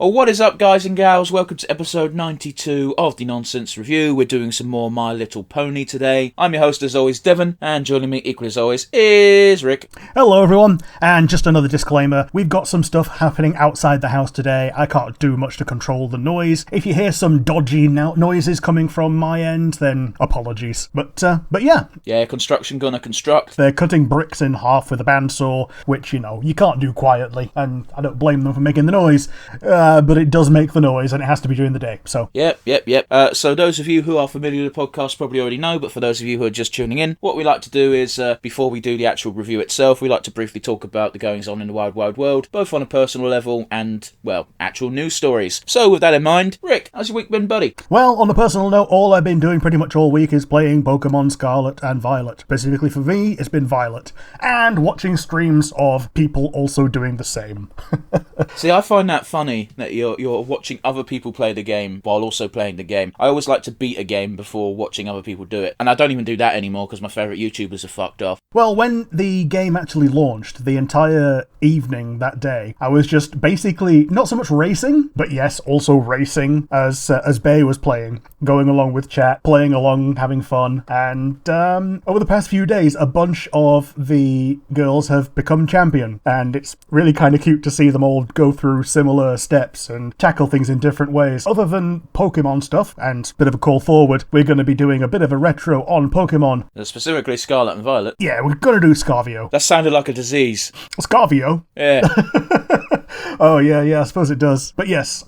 Oh, what is up, guys and gals? Welcome to episode 92 of the Nonsense Review. We're doing some more My Little Pony today. I'm your host, as always, Devon, and joining me, equally as always, is Rick. Hello, everyone, and just another disclaimer. We've got some stuff happening outside the house today. I can't do much to control the noise. If you hear some dodgy noises coming from my end, then apologies. But yeah. Yeah, construction gonna construct. They're cutting bricks in half with a bandsaw, which, you can't do quietly, and I don't blame them for making the noise. But it does make the noise, and it has to be during the day, so... Yep. So those of you who are familiar with the podcast probably already know, but for those of you who are just tuning in, what we like to do is, before we do the actual review itself, we like to briefly talk about the goings-on in the wide, wide world, both on a personal level and, well, actual news stories. So with that in mind, Rick, how's your week been, buddy? Well, on a personal note, all I've been doing pretty much all week is playing Pokemon Scarlet and Violet. Specifically for me, it's been Violet. And watching streams of people also doing the same. See, I find that funny that you're watching other people play the game while also playing the game. I always like to beat a game before watching other people do it. And I don't even do that anymore because my favourite YouTubers are fucked off. Well, when the game actually launched, the entire evening that day, I was just basically not so much racing, but yes, also racing as Bay was playing, going along with chat, playing along, having fun. And over the past few days, a bunch of the girls have become champion. And it's really kind of cute to see them all go through similar steps and tackle things in different ways. Other than Pokemon stuff, and a bit of a call forward, we're going to be doing a bit of a retro on Pokemon. Specifically Scarlet and Violet. Yeah, we're going to do Scarvio. That sounded like a disease. Scarvio? Yeah. Oh, yeah, I suppose it does. But yes,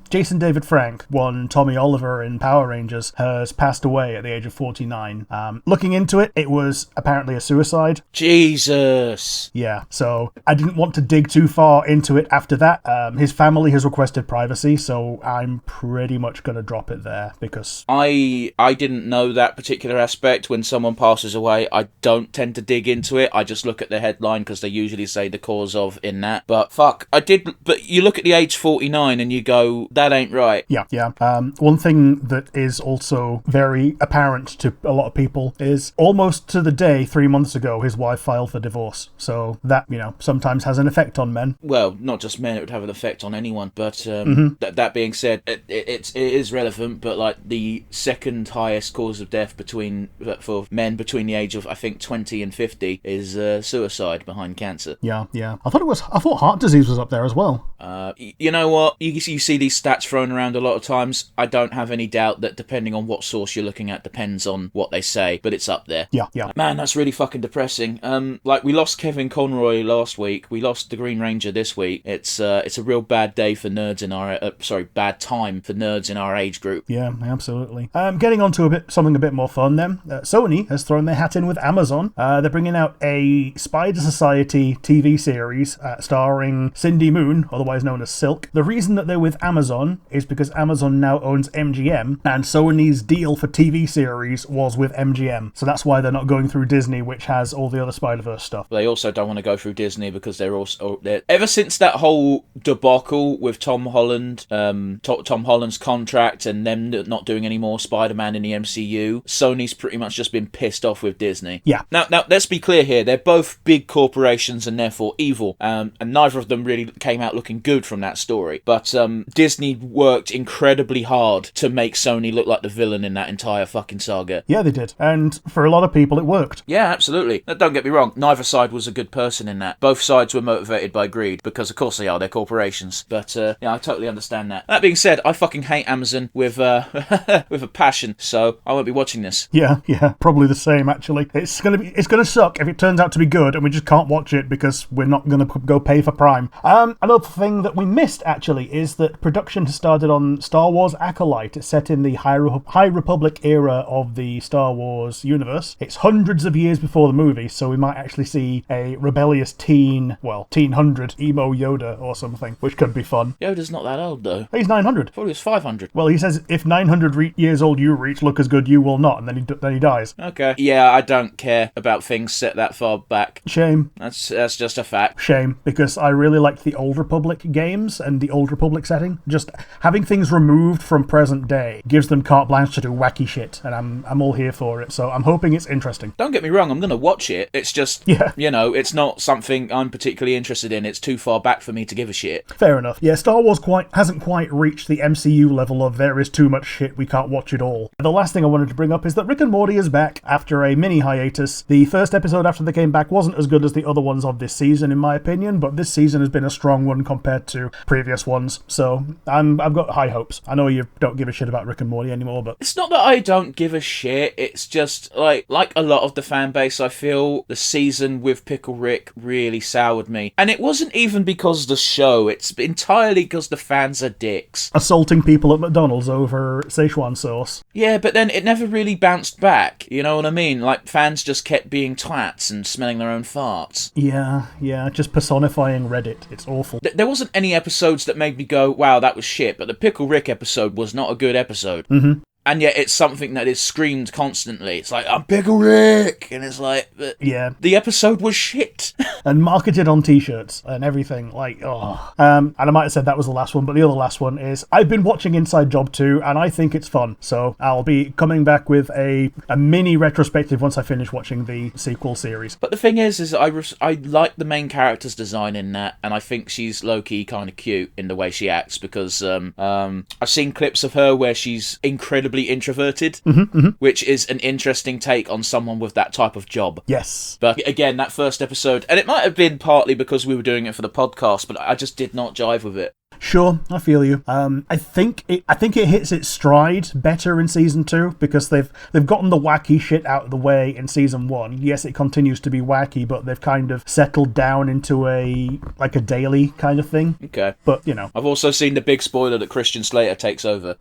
Jason David Frank, one Tommy Oliver in Power Rangers, has passed away at the age of 49. Looking into it, it was apparently a suicide. Jesus. Yeah, so I didn't want to dig too far into it after that. His family has requested privacy, so I'm pretty much going to drop it there because... I didn't know that particular aspect. When someone passes away, I don't tend to dig into it. I just look at the headline because they usually say the cause of in that. But fuck, I did... But you look at the age 49 and you go, that ain't right. Yeah. One thing that is also very apparent to a lot of people is almost to the day 3 months ago, his wife filed for divorce. So that, sometimes has an effect on men. Well, not just men, it would have an effect on anyone. But that being said, it is relevant, but like the second highest cause of death for men between the age of, I think, 20 and 50 is suicide behind cancer. Yeah. I thought heart disease was up there as well. You know what? You see these stats thrown around a lot of times. I don't have any doubt that depending on what source you're looking at depends on what they say, but it's up there. Yeah. Man, that's really fucking depressing. We lost Kevin Conroy last week. We lost the Green Ranger this week. It's a real bad day for nerds in our bad time for nerds in our age group. Yeah, absolutely. Getting on to something a bit more fun then. Sony has thrown their hat in with Amazon. They're bringing out a Spider Society TV series starring Cindy Moon, otherwise known as Silk. The reason that they're with Amazon is because Amazon now owns MGM, and Sony's deal for TV series was with MGM. So that's why they're not going through Disney, which has all the other Spider-Verse stuff. They also don't want to go through Disney because they're ever since that whole debacle with Tom Holland, Tom Holland's contract and them not doing any more Spider-Man in the MCU, Sony's pretty much just been pissed off with Disney. Yeah. Now let's be clear here. They're both big corporations and therefore evil, and neither of them really came out looking good from that story. But Disney worked incredibly hard to make Sony look like the villain in that entire fucking saga. Yeah, they did. And for a lot of people, it worked. Yeah, absolutely. Now, don't get me wrong. Neither side was a good person in that. Both sides were motivated by greed, because of course they are. They're corporations. But I totally understand that. That being said, I fucking hate Amazon with with a passion, so I won't be watching this. Yeah, probably the same actually. It's gonna suck if it turns out to be good and we just can't watch it because we're not gonna go pay for Prime. Another thing that we missed actually is that production has started on Star Wars Acolyte. It's set in the High Republic era of the Star Wars universe. It's hundreds of years before the movie, so we might actually see a rebellious teen 100 emo Yoda or something, which could be fun. Yoda's not that old though. He's 900. I thought he was 500. Well, he says if 900 years old you reach, look as good you will not, and then he dies. Okay. Yeah, I don't care about things set that far back. Shame. That's just a fact. Shame, because I really liked the old Republic games and the Old Republic setting. Just having things removed from present day gives them carte blanche to do wacky shit, and I'm all here for it. So I'm hoping it's interesting. Don't get me wrong, I'm going to watch it. It's just, it's not something I'm particularly interested in. It's too far back for me to give a shit. Fair enough. Yeah, Star Wars hasn't quite reached the MCU level of there is too much shit, we can't watch it all. The last thing I wanted to bring up is that Rick and Morty is back after a mini hiatus. The first episode after they came back wasn't as good as the other ones of this season, in my opinion, but this season has been a strong one compared to previous ones. So I've got high hopes. I know you don't give a shit about Rick and Morty anymore, but it's not that I don't give a shit. It's just like a lot of the fan base, I feel the season with Pickle Rick really soured me. And it wasn't even because of the show. It's entirely because the fans are dicks. Assaulting people at McDonald's over Szechuan sauce. Yeah, but then it never really bounced back. You know what I mean? Like, fans just kept being twats and smelling their own farts. Yeah, just personifying Reddit. It's awful. There wasn't any episodes that made me go, wow, that was shit, but the Pickle Rick episode was not a good episode. Mm-hmm. And yet it's something that is screamed constantly. It's like, I'm Pickle Rick! And it's like, yeah, the episode was shit. And marketed on t-shirts and everything. Like, oh. And I might have said that was the last one, but the other last one is, I've been watching Inside Job 2, and I think it's fun. So I'll be coming back with a mini retrospective once I finish watching the sequel series. But the thing is I like the main character's design in that, and I think she's low-key kind of cute in the way she acts, because I've seen clips of her where she's incredibly introverted, which is an interesting take on someone with that type of job. Yes. But again, that first episode, and it might have been partly because we were doing it for the podcast, but I just did not jive with it. Sure, I feel you. I think it hits its stride better in season 2 because they've gotten the wacky shit out of the way in season 1. Yes, it continues to be wacky, but they've kind of settled down into a daily kind of thing. Okay. But, you know. I've also seen the big spoiler that Christian Slater takes over.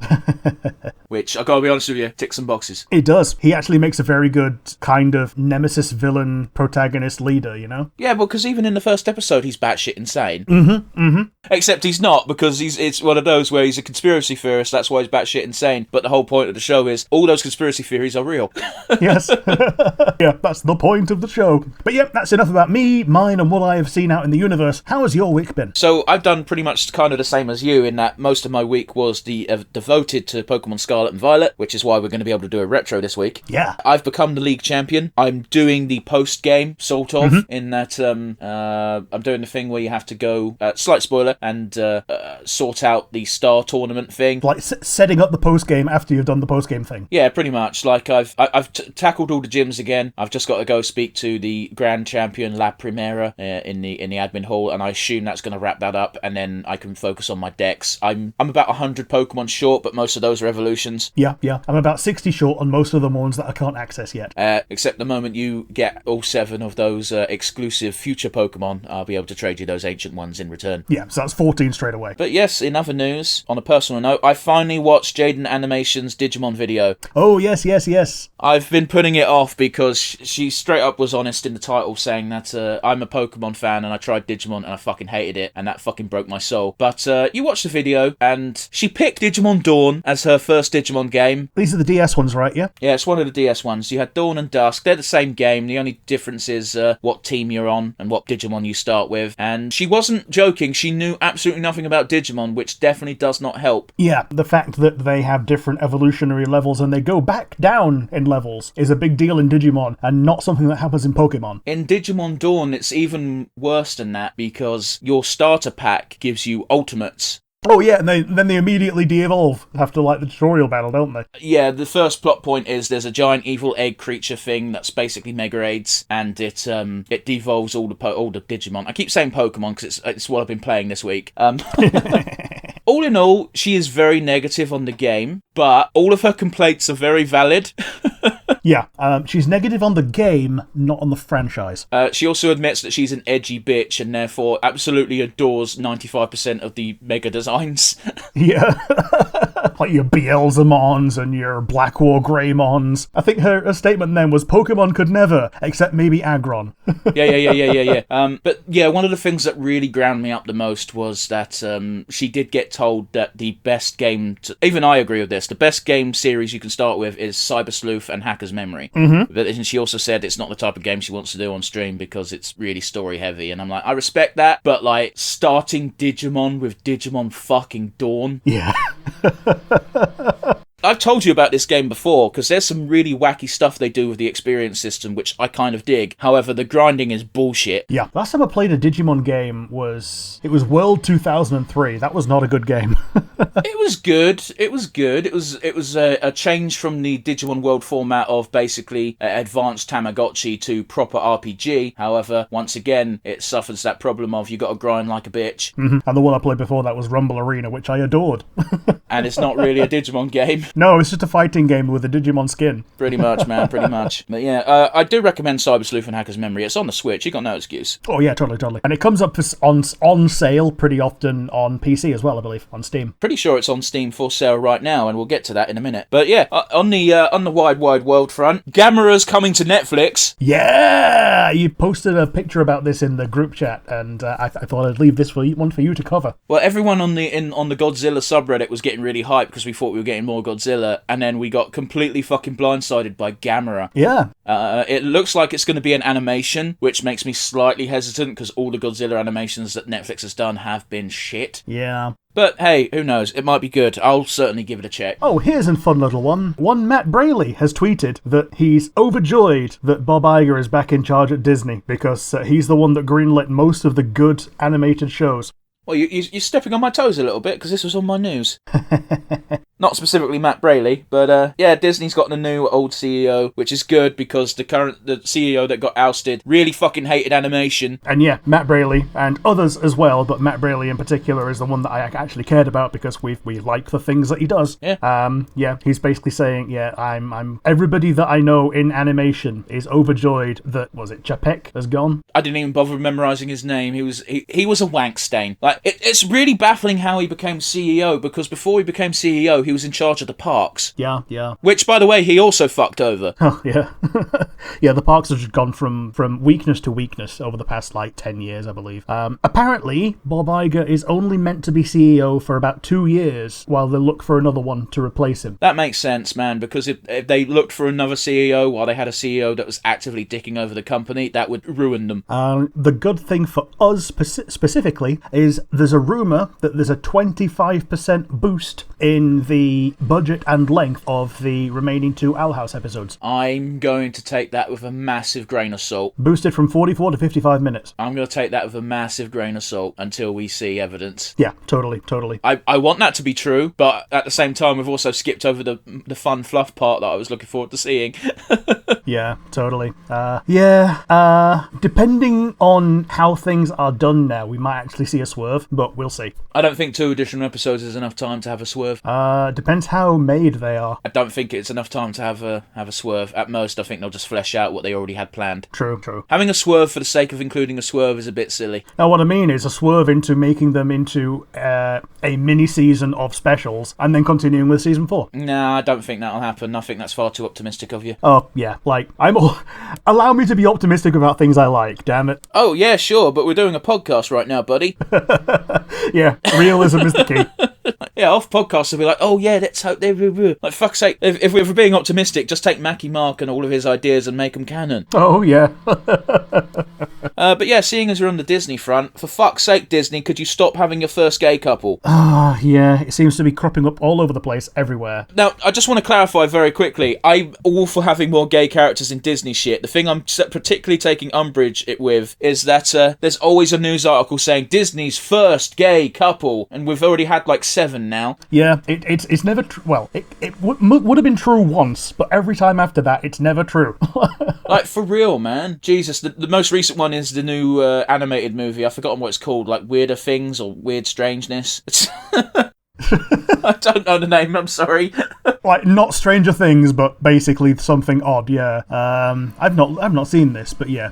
Which, I gotta be honest with you, ticks some boxes. It does. He actually makes a very good kind of nemesis villain protagonist leader, you know? Yeah, well, because even in the first episode, he's batshit insane. Except he's not, because it's one of those where he's a conspiracy theorist, that's why he's batshit insane. But the whole point of the show is all those conspiracy theories are real. Yes. Yeah, that's the point of the show. But yeah, that's enough about me, mine, and what I have seen out in the universe. How has your week been? So I've done pretty much kind of the same as you, in that most of my week was devoted to Pokemon Scarlet and Violet, which is why we're going to be able to do a retro this week. Yeah. I've become the league champion. I'm doing the post-game, sort of, in that I'm doing the thing where you have to go, slight spoiler, and sort out the star tournament thing. Like setting up the post-game after you've done the post-game thing. Yeah, pretty much. Like, I've tackled all the gyms again. I've just got to go speak to the Grand Champion La Primera in the admin hall, and I assume that's going to wrap that up, and then I can focus on my decks. I'm about 100 Pokemon short, but most of those are evolutions. Yeah. I'm about 60 short on most of the ones that I can't access yet. Except the moment you get all 7 of those exclusive future Pokemon, I'll be able to trade you those ancient ones in return. Yeah, so that's 14 straight away. But yes, in other news, on a personal note, I finally watched Jaden Animation's Digimon video. Oh, yes. I've been putting it off because she straight up was honest in the title, saying that I'm a Pokemon fan and I tried Digimon and I fucking hated it, and that fucking broke my soul. But you watched the video, and she picked Digimon Dawn as her first Digimon game. These are the DS ones, right? Yeah? Yeah, it's one of the DS ones. You had Dawn and Dusk. They're the same game. The only difference is what team you're on and what Digimon you start with. And she wasn't joking. She knew absolutely nothing about Digimon, which definitely does not help. Yeah, the fact that they have different evolutionary levels and they go back down in levels is a big deal in Digimon, and not something that happens in Pokemon. In Digimon Dawn, it's even worse than that, because your starter pack gives you ultimates. Oh yeah, and then they immediately de-evolve after like the tutorial battle, don't they? Yeah, the first plot point is there's a giant evil egg creature thing that's basically Mega Aids, and it devolves all the Digimon. I keep saying Pokemon because it's what I've been playing this week. All in all, she is very negative on the game, but all of her complaints are very valid. Yeah, she's negative on the game, not on the franchise. She also admits that she's an edgy bitch and therefore absolutely adores 95% of the Mega designs. Yeah. Like your Beelzemons and your Black War Greymons. I think her statement then was Pokemon could never, except maybe Aggron. Yeah. But yeah, one of the things that really ground me up the most was that she did get told that the best game, even I agree with this, the best game series you can start with is Cyber Sleuth and Hacker's Hacker's Memory. But then she also said it's not the type of game she wants to do on stream because it's really story heavy. And I'm like, I respect that, but like starting Digimon with Digimon fucking Dawn. Yeah. I've told you about this game before, because there's some really wacky stuff they do with the experience system, which I kind of dig. However, the grinding is bullshit. Yeah. Last time I played a Digimon game was World 2003. That was not a good game. It was good. It was good. It was a change from the Digimon World format of basically advanced Tamagotchi to proper RPG. However, once again, it suffers that problem of you got to grind like a bitch. And the one I played before that was Rumble Arena, which I adored. And it's not really a Digimon game. No, it's just a fighting game with a Digimon skin. Pretty much, man, pretty much. But yeah, I do recommend Cyber Sleuth and Hacker's Memory. It's on the Switch, you got no excuse. Oh yeah, totally. And it comes up on sale pretty often on PC as well, I believe, on Steam. Pretty sure it's on Steam for sale right now, and we'll get to that in a minute. But yeah, on the wide world front, Gamera's coming to Netflix. Yeah! You posted a picture about this in the group chat, and I thought I'd leave this one for you to cover. Well, everyone on the Godzilla subreddit was getting really hyped because we thought we were getting more Godzilla, and then we got completely fucking blindsided by Gamera. Yeah. It looks like it's going to be an animation, which makes me slightly hesitant because all the Godzilla animations that Netflix has done have been shit. Yeah. But hey, who knows? It might be good. I'll certainly give it a check. Oh, here's a fun little one. One Matt Braley has tweeted that he's overjoyed that Bob Iger is back in charge at Disney because he's the one that greenlit most of the good animated shows. Well, you're stepping on my toes a little bit because this was on my news. Not specifically Matt Braley, but yeah, Disney's got a new old CEO, which is good because the CEO that got ousted really fucking hated animation. And yeah, Matt Braley and others as well, but Matt Braley in particular is the one that I actually cared about because we like the things that he does. Yeah. Yeah, he's basically saying, yeah, I'm everybody that I know in animation is overjoyed that, was it Chapek has gone? I didn't even bother memorizing his name. He was a wank stain. Like it's really baffling how he became CEO because before he became CEO, he was in charge of the parks. Yeah. Which, by the way, he also fucked over. Oh, yeah. Yeah, the parks have just gone from weakness to weakness over the past, 10 years, I believe. Apparently, Bob Iger is only meant to be CEO for about 2 years while they look for another one to replace him. That makes sense, man, because if they looked for another CEO while they had a CEO that was actively dicking over the company, that would ruin them. The good thing for us specifically is there's a rumour that there's a 25% boost in the budget and length of the remaining 2 Owl House episodes. I'm going to take that with a massive grain of salt. Boosted from 44 to 55 minutes. I'm going to take that with a massive grain of salt until we see evidence. Yeah, totally. I want that to be true, but at the same time, we've also skipped over the fun fluff part that I was looking forward to seeing. Yeah, totally. Depending on how things are done now, we might actually see a swerve, but we'll see. I don't think 2 additional episodes is enough time to have a swerve. Depends how made they are. I don't think it's enough time to have a swerve. At most, I think they'll just flesh out what they already had planned. True. Having a swerve for the sake of including a swerve is a bit silly. Now, what I mean is a swerve into making them into a mini-season of specials and then continuing with Season 4. Nah, I don't think that'll happen. I think that's far too optimistic of you. Oh, yeah. Allow me to be optimistic about things I like, damn it. Oh, yeah, sure, but we're doing a podcast right now, buddy. Yeah, realism is the key. Yeah, off podcasts they'll be like, oh yeah, let's hope they... Like, fuck's sake, if we're being optimistic, just take Mackie Mark and all of his ideas and make them canon. Oh, yeah. But yeah, seeing as we're on the Disney front, for fuck's sake, Disney, could you stop having your first gay couple? Yeah, it seems to be cropping up all over the place, everywhere. Now, I just want to clarify very quickly, I'm all for having more gay characters in Disney shit. The thing I'm particularly taking umbrage with is that there's always a news article saying Disney's first gay couple, and we've already had 7 now. Yeah, it's never true. Well, it would have been true once, but every time after that, it's never true. Like, for real, man. Jesus, the most recent one is the new animated movie. I've forgotten what it's called, Weirder Things or Weird Strangeness. I don't know the name, I'm sorry. Not Stranger Things, but basically something odd, yeah. I've not seen this, but yeah.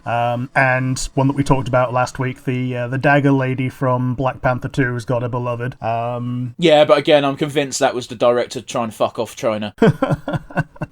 And one that we talked about last week, the Dagger Lady from Black Panther 2 has got a beloved. Yeah, but again, I'm convinced that was the director trying to fuck off China.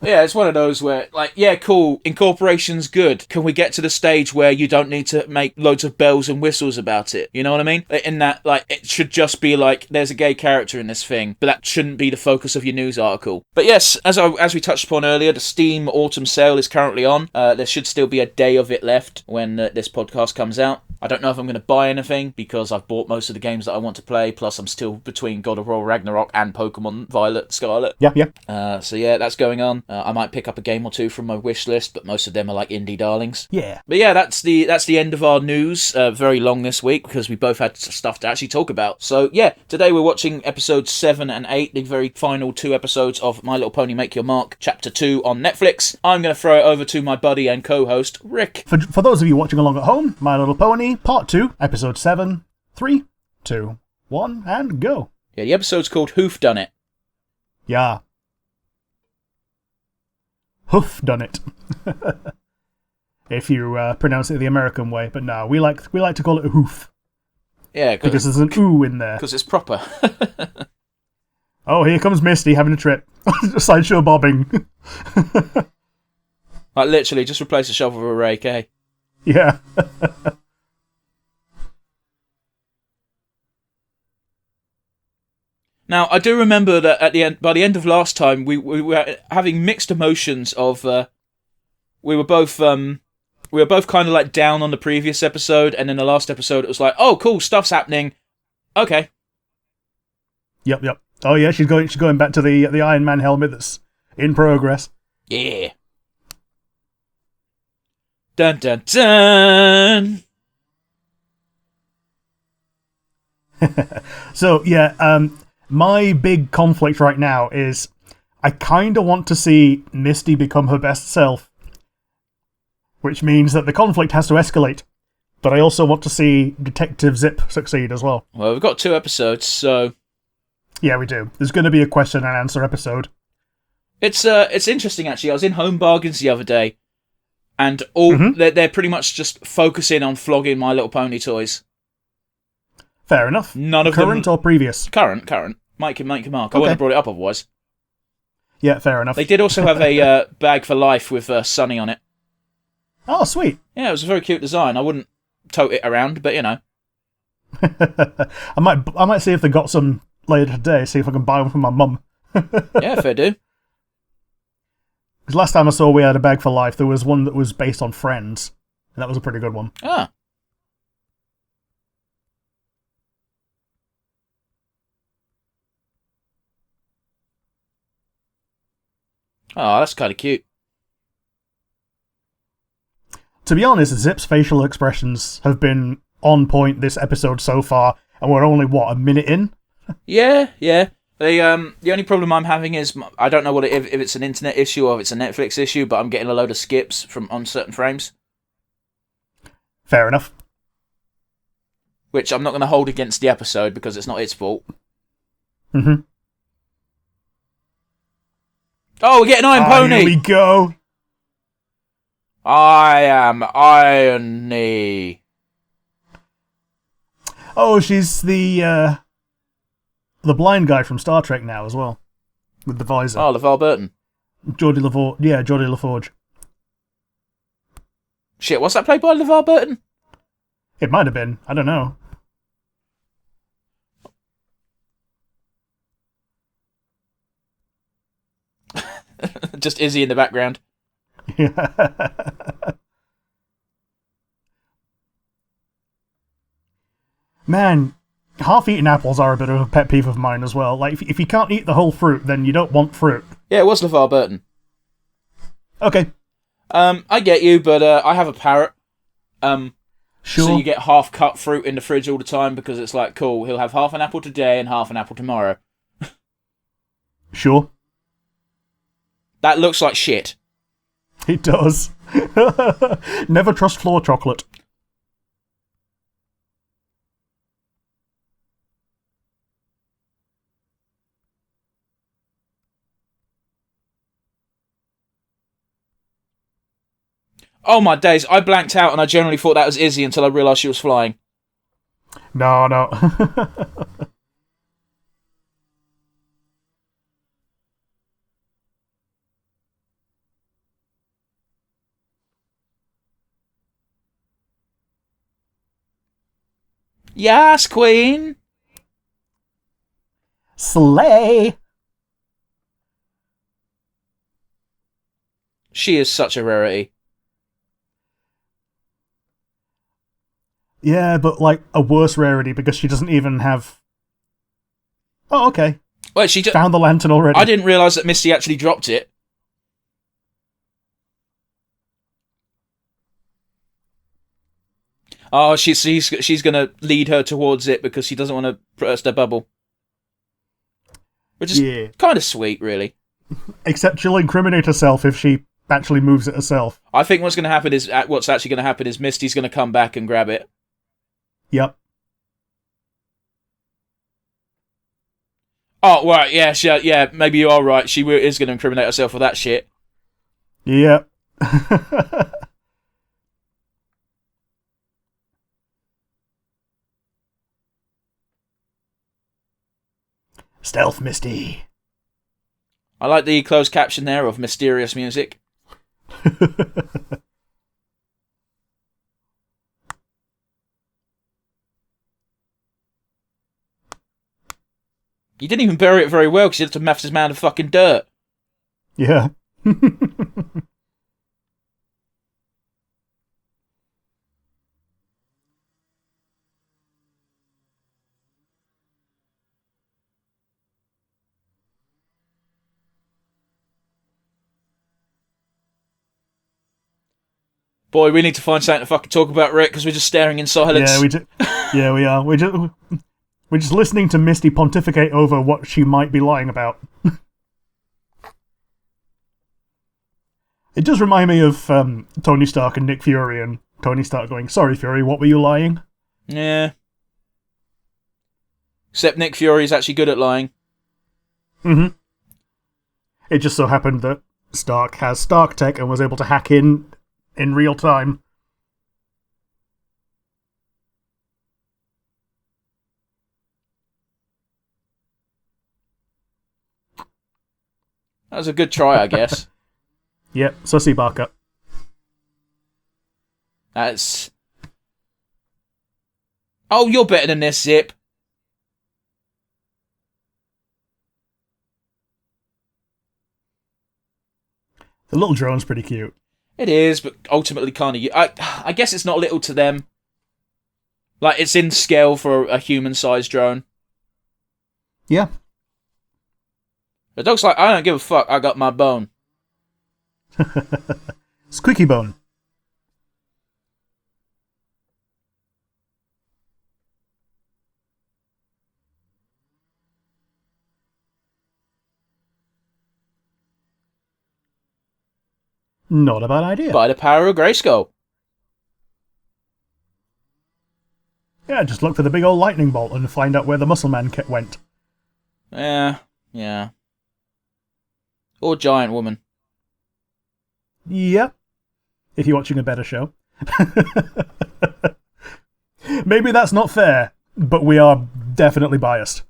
Yeah, it's one of those where, like, yeah, cool, incorporation's good. Can we get to the stage where you don't need to make loads of bells and whistles about it? You know what I mean? In that, like, it should just be like, there's a gay character in this thing, but that shouldn't be the focus of your news article. But yes, as we touched upon earlier, the Steam Autumn Sale is currently on. There should still be a day of it left when this podcast comes out. I don't know if I'm going to buy anything because I've bought most of the games that I want to play, plus I'm still between God of War Ragnarok and Pokemon Violet Scarlet. Yeah. So yeah, that's going on. I might pick up a game or two from my wish list, but most of them are like indie darlings. Yeah. But yeah, that's the end of our news. Very long this week because we both had stuff to actually talk about. So yeah, today we're watching episodes 7 and 8, the very final 2 episodes of My Little Pony Make Your Mark, Chapter 2 on Netflix. I'm going to throw it over to my buddy and co-host, Rick. For those of you watching along at home, My Little Pony, Part 2, Episode 7, 3, 2, 1, and go. Yeah, the episode's called Who've Done It. Yeah. Hoof done it. If you pronounce it the American way, but no, we like to call it a hoof. Yeah, because there's an ooh in there. Because it's proper. Oh, here comes Misty having a trip. Sideshow bobbing. Like, literally, just replace a shovel with a rake, eh? Yeah. Now, I do remember that by the end of last time, we were having mixed emotions of... we were both kind of like down on the previous episode, and in the last episode it was like, oh, cool, stuff's happening. Okay. Yep. Oh yeah, she's going back to the Iron Man helmet that's in progress. Yeah. Dun dun dun. So yeah, my big conflict right now is I kind of want to see Misty become her best self, which means that the conflict has to escalate. But I also want to see Detective Zip succeed as well. Well, we've got 2 episodes, so... Yeah, we do. There's going to be a question and answer episode. It's interesting, actually. I was in Home Bargains the other day, and they're pretty much just focusing on flogging My Little Pony toys. Fair enough. None of Current them... or previous? Current. Make your mark. I wouldn't have brought it up otherwise. Yeah, fair enough. They did also have a bag for life with Sunny on it. Oh, sweet. Yeah, it was a very cute design. I wouldn't tote it around, but you know. I might see if they got some later today, see if I can buy one for my mum. Yeah, fair do. Because last time I saw We Had a Bag for Life, there was one that was based on Friends, and that was a pretty good one. Ah. Oh, that's kind of cute. To be honest, Zip's facial expressions have been on point this episode so far, and we're only, a minute in? Yeah. The only problem I'm having is I don't know if it's an internet issue or if it's a Netflix issue, but I'm getting a load of skips on certain frames. Fair enough. Which I'm not going to hold against the episode because it's not its fault. Mm-hmm. Oh, we're getting Iron Pony! Here we go! I am Irony. Oh, she's the blind guy from Star Trek now as well. With the visor. Oh, LeVar Burton. Geordie LaForge. Yeah, Geordie LaForge. Shit, what's that played by LeVar Burton? It might have been. I don't know. Just Izzy in the background. Yeah. Man, half-eaten apples are a bit of a pet peeve of mine as well. Like, if you can't eat the whole fruit, then you don't want fruit. Yeah, it was LeVar Burton. Okay. I get you, but I have a parrot. Sure. So you get half-cut fruit in the fridge all the time because it's like, cool, he'll have half an apple today and half an apple tomorrow. Sure. That looks like shit. It does. Never trust floor chocolate. Oh my days, I blanked out and I generally thought that was Izzy until I realised she was flying. No. Yes, Queen. Slay! She is such a rarity. Yeah, but like a worse rarity because she doesn't even have... Oh, okay. Wait, she found the lantern already. I didn't realise that Misty actually dropped it. Oh, she's going to lead her towards it because she doesn't want to burst her bubble. Which is kind of sweet, really. Except she'll incriminate herself if she actually moves it herself. I think what's actually going to happen is Misty's going to come back and grab it. Yep. Oh, right, yeah, maybe you are right. She is going to incriminate herself for that shit. Yep. Stealth Misty. I like the closed caption there of mysterious music. You didn't even bury it very well because you had to math this man of fucking dirt. Yeah. Boy, we need to find something to fucking talk about, Rick, because we're just staring in silence. Yeah, we are. We're just listening to Misty pontificate over what she might be lying about. It does remind me of Tony Stark and Nick Fury, and Tony Stark going, "Sorry, Fury, what were you lying?" Yeah. Except Nick Fury is actually good at lying. Mm-hmm. It just so happened that Stark has Stark tech and was able to hack in real time. That was a good try, I guess. Yep, Sussy Barker. That's... Oh, you're better than this, Zip. The little drone's pretty cute. It is, but ultimately kind of... I guess it's not little to them. Like, it's in scale for a human-sized drone. Yeah. The dog's like, I don't give a fuck, I got my bone. Squeaky bone. Not a bad idea. By the power of Grayskull. Yeah, just look for the big old lightning bolt and find out where the muscle man went. Yeah. Or Giant Woman. Yeah. If you're watching a better show. Maybe that's not fair, but we are definitely biased.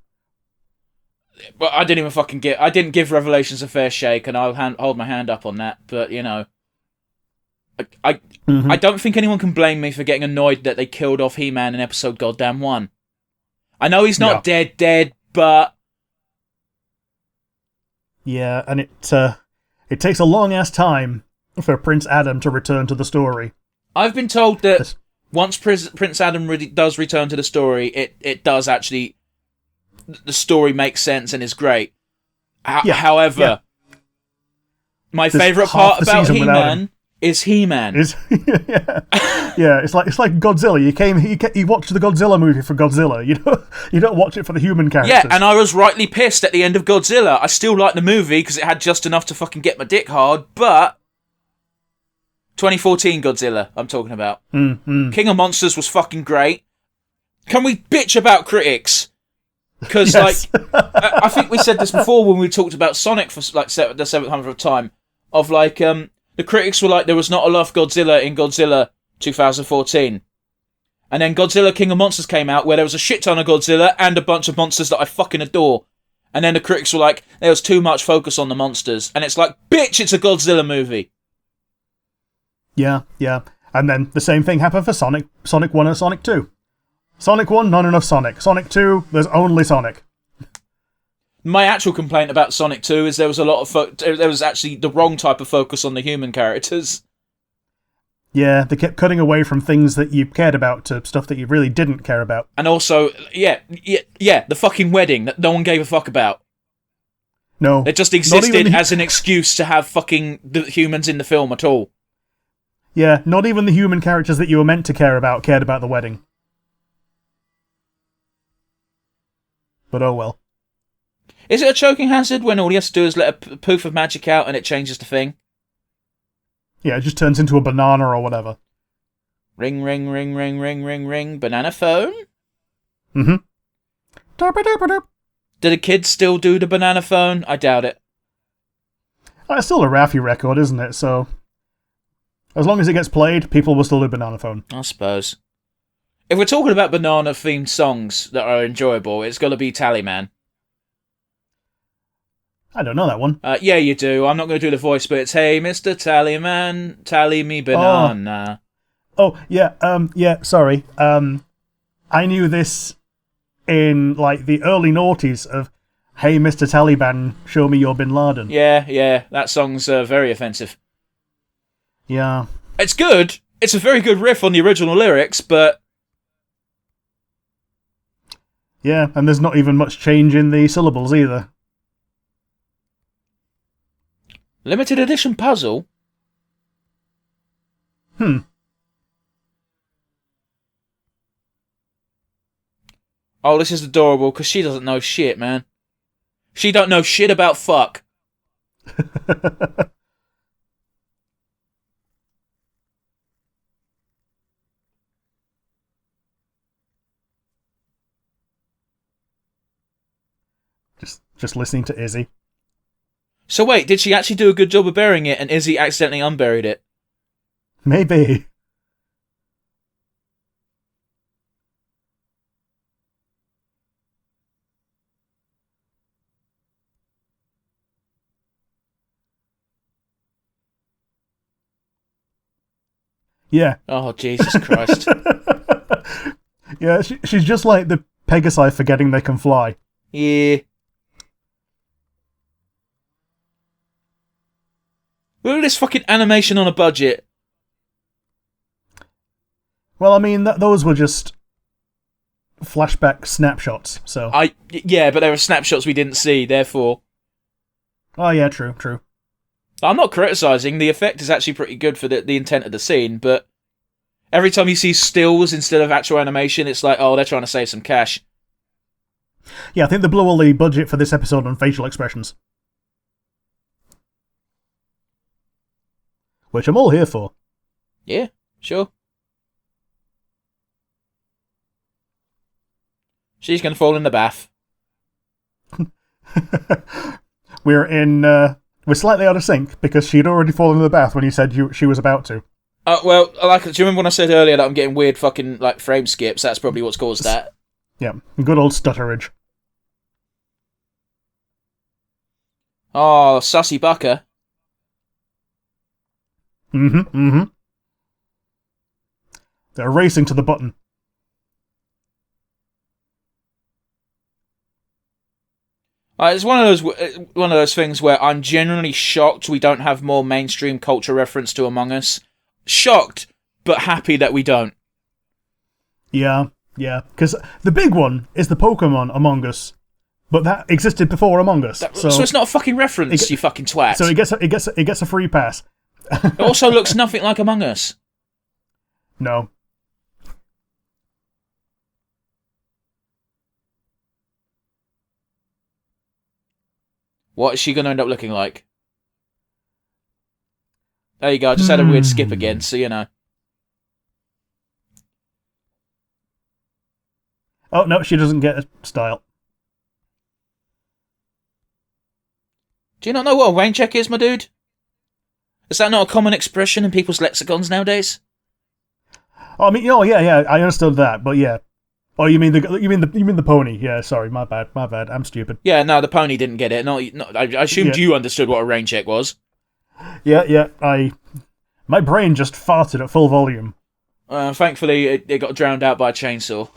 But I didn't even fucking I didn't give Revelations a fair shake, and I'll hold my hand up on that. But you know, I don't think anyone can blame me for getting annoyed that they killed off He-Man in episode goddamn 1. I know he's not dead, but yeah, and it takes a long ass time for Prince Adam to return to the story. I've been told that once Prince Adam really does return to the story, it does actually. The story makes sense and is great. However, my favourite part about He-Man is He-Man. Yeah, it's like Godzilla. You watch the Godzilla movie for Godzilla. You don't watch it for the human characters. Yeah, and I was rightly pissed at the end of Godzilla. I still like the movie because it had just enough to fucking get my dick hard, but 2014 Godzilla, I'm talking about. King of Monsters was fucking great. Can we bitch about critics? Because, yes. I think we said this before when we talked about Sonic for, like, the 700th time. Of, like, the critics were like, there was not enough Godzilla in Godzilla 2014. And then Godzilla King of Monsters came out, where there was a shit ton of Godzilla and a bunch of monsters that I fucking adore. And then the critics were like, there was too much focus on the monsters. And it's like, bitch, it's a Godzilla movie. Yeah. And then the same thing happened for Sonic 1 and Sonic 2. Sonic 1, not enough Sonic. Sonic 2, there's only Sonic. My actual complaint about Sonic 2 is there was a lot of there was actually the wrong type of focus on the human characters. Yeah, they kept cutting away from things that you cared about to stuff that you really didn't care about. And also, the fucking wedding that no one gave a fuck about. No. It just existed as an excuse to have fucking the humans in the film at all. Yeah, not even the human characters that you were meant to care about cared about the wedding. But oh well. Is it a choking hazard when all he has to do is let a poof of magic out and it changes the thing? Yeah, it just turns into a banana or whatever. Ring, ring, ring, ring, ring, ring, ring. Banana phone? Mm-hmm. Derp-a-derp-a-derp. Do the kids still do the banana phone? I doubt it. It's still a Raffi record, isn't it? So, as long as it gets played, people will still do banana phone. I suppose. If we're talking about banana-themed songs that are enjoyable, it's got to be Tallyman. I don't know that one. Yeah, you do. I'm not going to do the voice, but it's, hey, Mr. Tallyman, tally me banana. Oh, yeah, sorry. I knew this in, like, the early noughties of, hey, Mr. Taliban, show me your Bin Laden. Yeah, that song's very offensive. Yeah. It's good. It's a very good riff on the original lyrics, but... Yeah, and there's not even much change in the syllables either. Limited edition puzzle? Oh, this is adorable, because she doesn't know shit, man. She don't know shit about fuck. Just listening to Izzy. So wait, did she actually do a good job of burying it, and Izzy accidentally unburied it? Maybe. Yeah. Oh, Jesus Christ. Yeah, she's just like the Pegasi forgetting they can fly. Yeah. Look at this fucking animation on a budget. Well, I mean, those were just flashback snapshots, so... Yeah, but there were snapshots we didn't see, therefore... Oh, yeah, true. I'm not criticising, the effect is actually pretty good for the intent of the scene, but every time you see stills instead of actual animation, it's like, oh, they're trying to save some cash. Yeah, I think they blew all the budget for this episode on facial expressions. Which I'm all here for. Yeah, sure. She's going to fall in the bath. We're slightly out of sync because she'd already fallen in the bath when you said she was about to. Well, do you remember when I said earlier that I'm getting weird fucking like frame skips? That's probably what's caused that. Yeah, good old stutterage. Oh, sussy bucker. Mm-hmm. They're racing to the button. It's one of those things where I'm genuinely shocked we don't have more mainstream culture reference to Among Us. Shocked, but happy that we don't. Yeah, because the big one is the Pokemon Among Us, but that existed before Among Us. So it's not a fucking reference, you fucking twat. So it gets a free pass. It also looks nothing like Among Us. No. What is she going to end up looking like? There you go, I just had a weird skip again, so you know. Oh, no, she doesn't get a style. Do you not know what a rain check is, my dude? Is that not a common expression in people's lexicons nowadays? Oh, I mean, yeah, I understood that, but yeah. Oh, you mean the pony? Yeah, sorry, my bad. I'm stupid. Yeah, no, the pony didn't get it. I assumed you understood what a rain check was. Yeah, my brain just farted at full volume. Thankfully, it got drowned out by a chainsaw.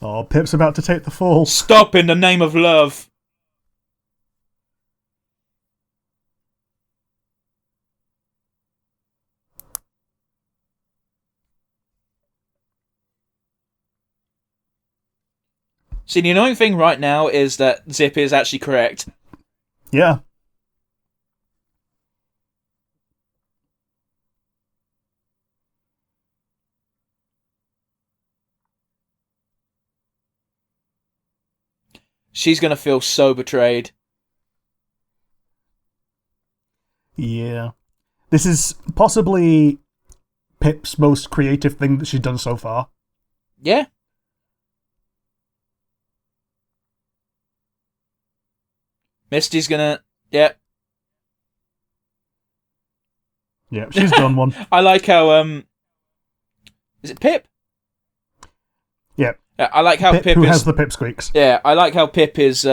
Oh, Pip's about to take the fall. Stop in the name of love. See, the annoying thing right now is that Zip is actually correct. Yeah. She's going to feel so betrayed. Yeah. This is possibly Pip's most creative thing that she's done so far. Yeah. Misty's gonna... Yeah. Yeah, she's done one. I like how... Is it Pip? Yeah. I like how Pip who is... has the Pip squeaks. Yeah, I like how Pip is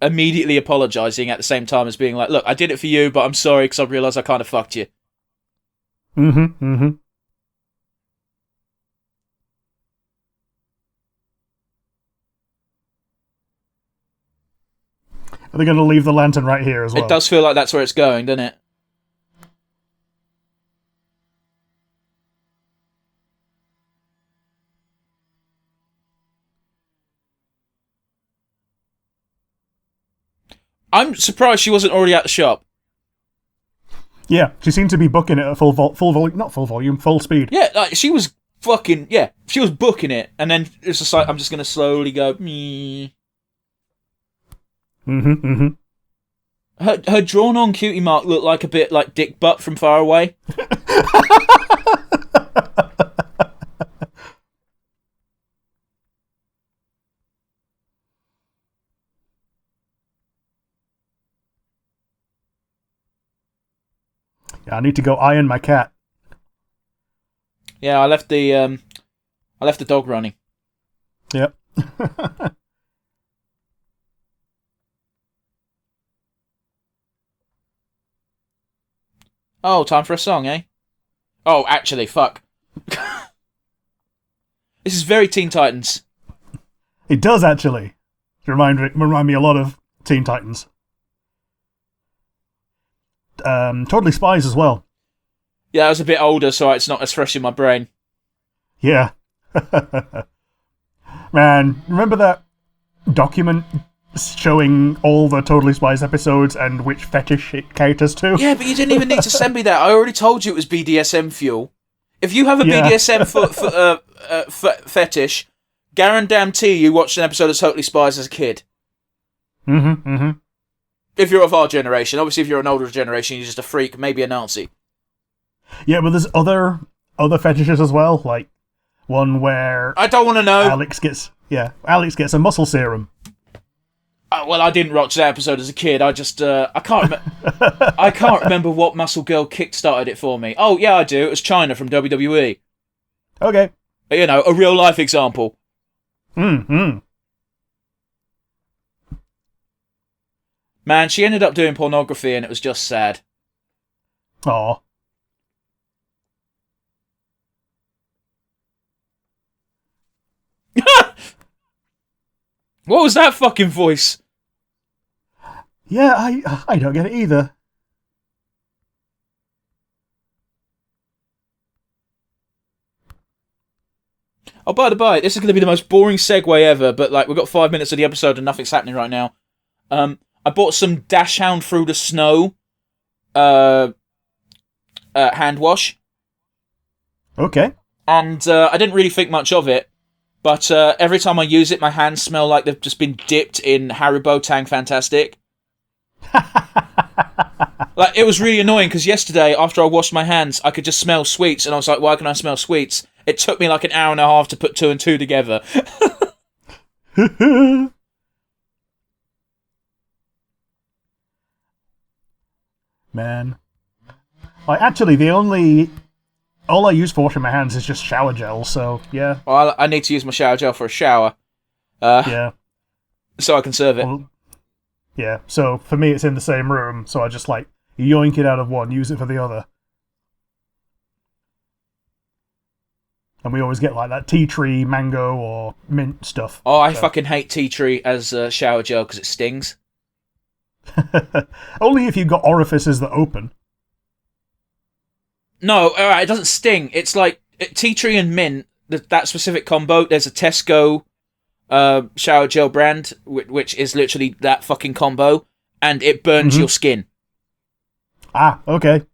immediately apologising at the same time as being like, look, I did it for you, but I'm sorry because I realised I kind of fucked you. Mm-hmm. Are they going to leave the lantern right here as well? It does feel like that's where it's going, doesn't it? I'm surprised she wasn't already at the shop. Yeah, she seemed to be booking it at full volume, not full volume, full speed. Yeah, like, she was fucking... Yeah, she was booking it, and then it's just like, I'm just going to slowly go... Me. Mm-hmm. Her drawn-on cutie mark looked like a bit like Dick Butt from far away. Yeah, I need to go iron my cat. Yeah, I left the dog running. Yep. Oh, time for a song, eh? Oh, actually, fuck. This is very Teen Titans. It does actually remind me a lot of Teen Titans. Totally Spies as well. Yeah, I was a bit older, so it's not as fresh in my brain. Yeah. Man, remember that document showing all the Totally Spies episodes and which fetish it caters to? Yeah, but you didn't even need to send me that. I already told you it was BDSM fuel. If you have a BDSM fetish, guarantee you watched an episode of Totally Spies as a kid. Mm-hmm. If you're of our generation. Obviously, if you're an older generation, you're just a freak, maybe a Nazi. Yeah, but there's other fetishes as well, like one where I don't want to know. Alex gets a muscle serum. Well, I didn't watch that episode as a kid. I just I can't remember what Muscle Girl kickstarted it for me. Oh yeah, I do. It was China from WWE. Okay. You know, a real life example. Mm-hmm. Man, she ended up doing pornography, and it was just sad. Aw. What was that fucking voice? Yeah, I don't get it either. Oh, by the by, this is going to be the most boring segue ever, but like we've got 5 minutes of the episode and nothing's happening right now. I bought some Dachshund Through the Snow hand wash. Okay. And I didn't really think much of it, but every time I use it, my hands smell like they've just been dipped in Haribo Tang Fantastic. Like, it was really annoying, because yesterday, after I washed my hands, I could just smell sweets, and I was like, why can I smell sweets? It took me like an hour and a half to put 2 and 2 together. Man. Actually, the only all I use for washing my hands is just shower gel, so yeah. Well, I need to use my shower gel for a shower. Yeah. So I can serve it. Well, yeah, so for me it's in the same room, so I just like yoink it out of one, use it for the other. And we always get like that tea tree, mango, or mint stuff. Oh, I fucking hate tea tree as shower gel because it stings. Only if you've got orifices that open. No, alright, it doesn't sting. It's like tea tree and mint, that specific combo. There's a Tesco shower gel brand, which is literally that fucking combo, and it burns your skin. Ah, okay.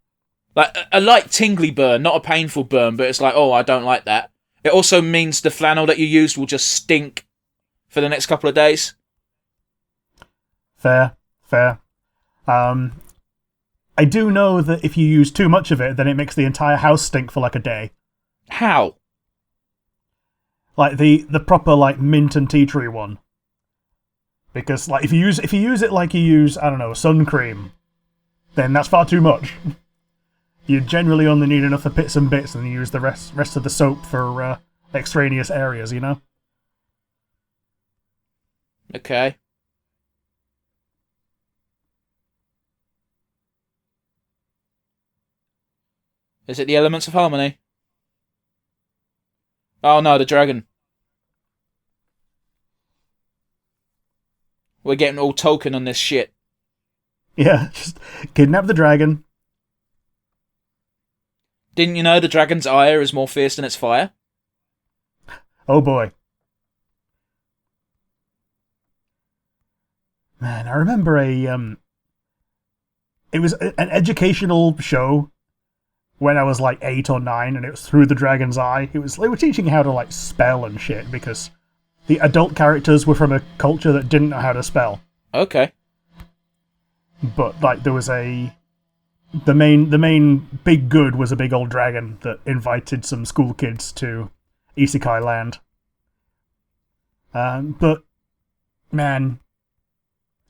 Like a light tingly burn, not a painful burn, but it's like, oh, I don't like that. It also means the flannel that you used will just stink for the next couple of days. Fair. I do know that if you use too much of it, then it makes the entire house stink for like a day. How? Like the proper like mint and tea tree one. Because like if you use it like you use, I don't know, sun cream, then that's far too much. You generally only need enough for bits and bits, and you use the rest of the soap for extraneous areas, you know? Okay. Is it the Elements of Harmony? Oh no, the dragon. We're getting all Tolkien on this shit. Yeah, just kidnap the dragon. Didn't you know the dragon's ire is more fierce than its fire? Oh boy. Man, I remember it was an educational show when I was like 8 or 9, and it was Through the Dragon's Eye. They were teaching how to like spell and shit, because the adult characters were from a culture that didn't know how to spell. Okay. But like there was the main big good was a big old dragon that invited some school kids to Isekai Land. But man,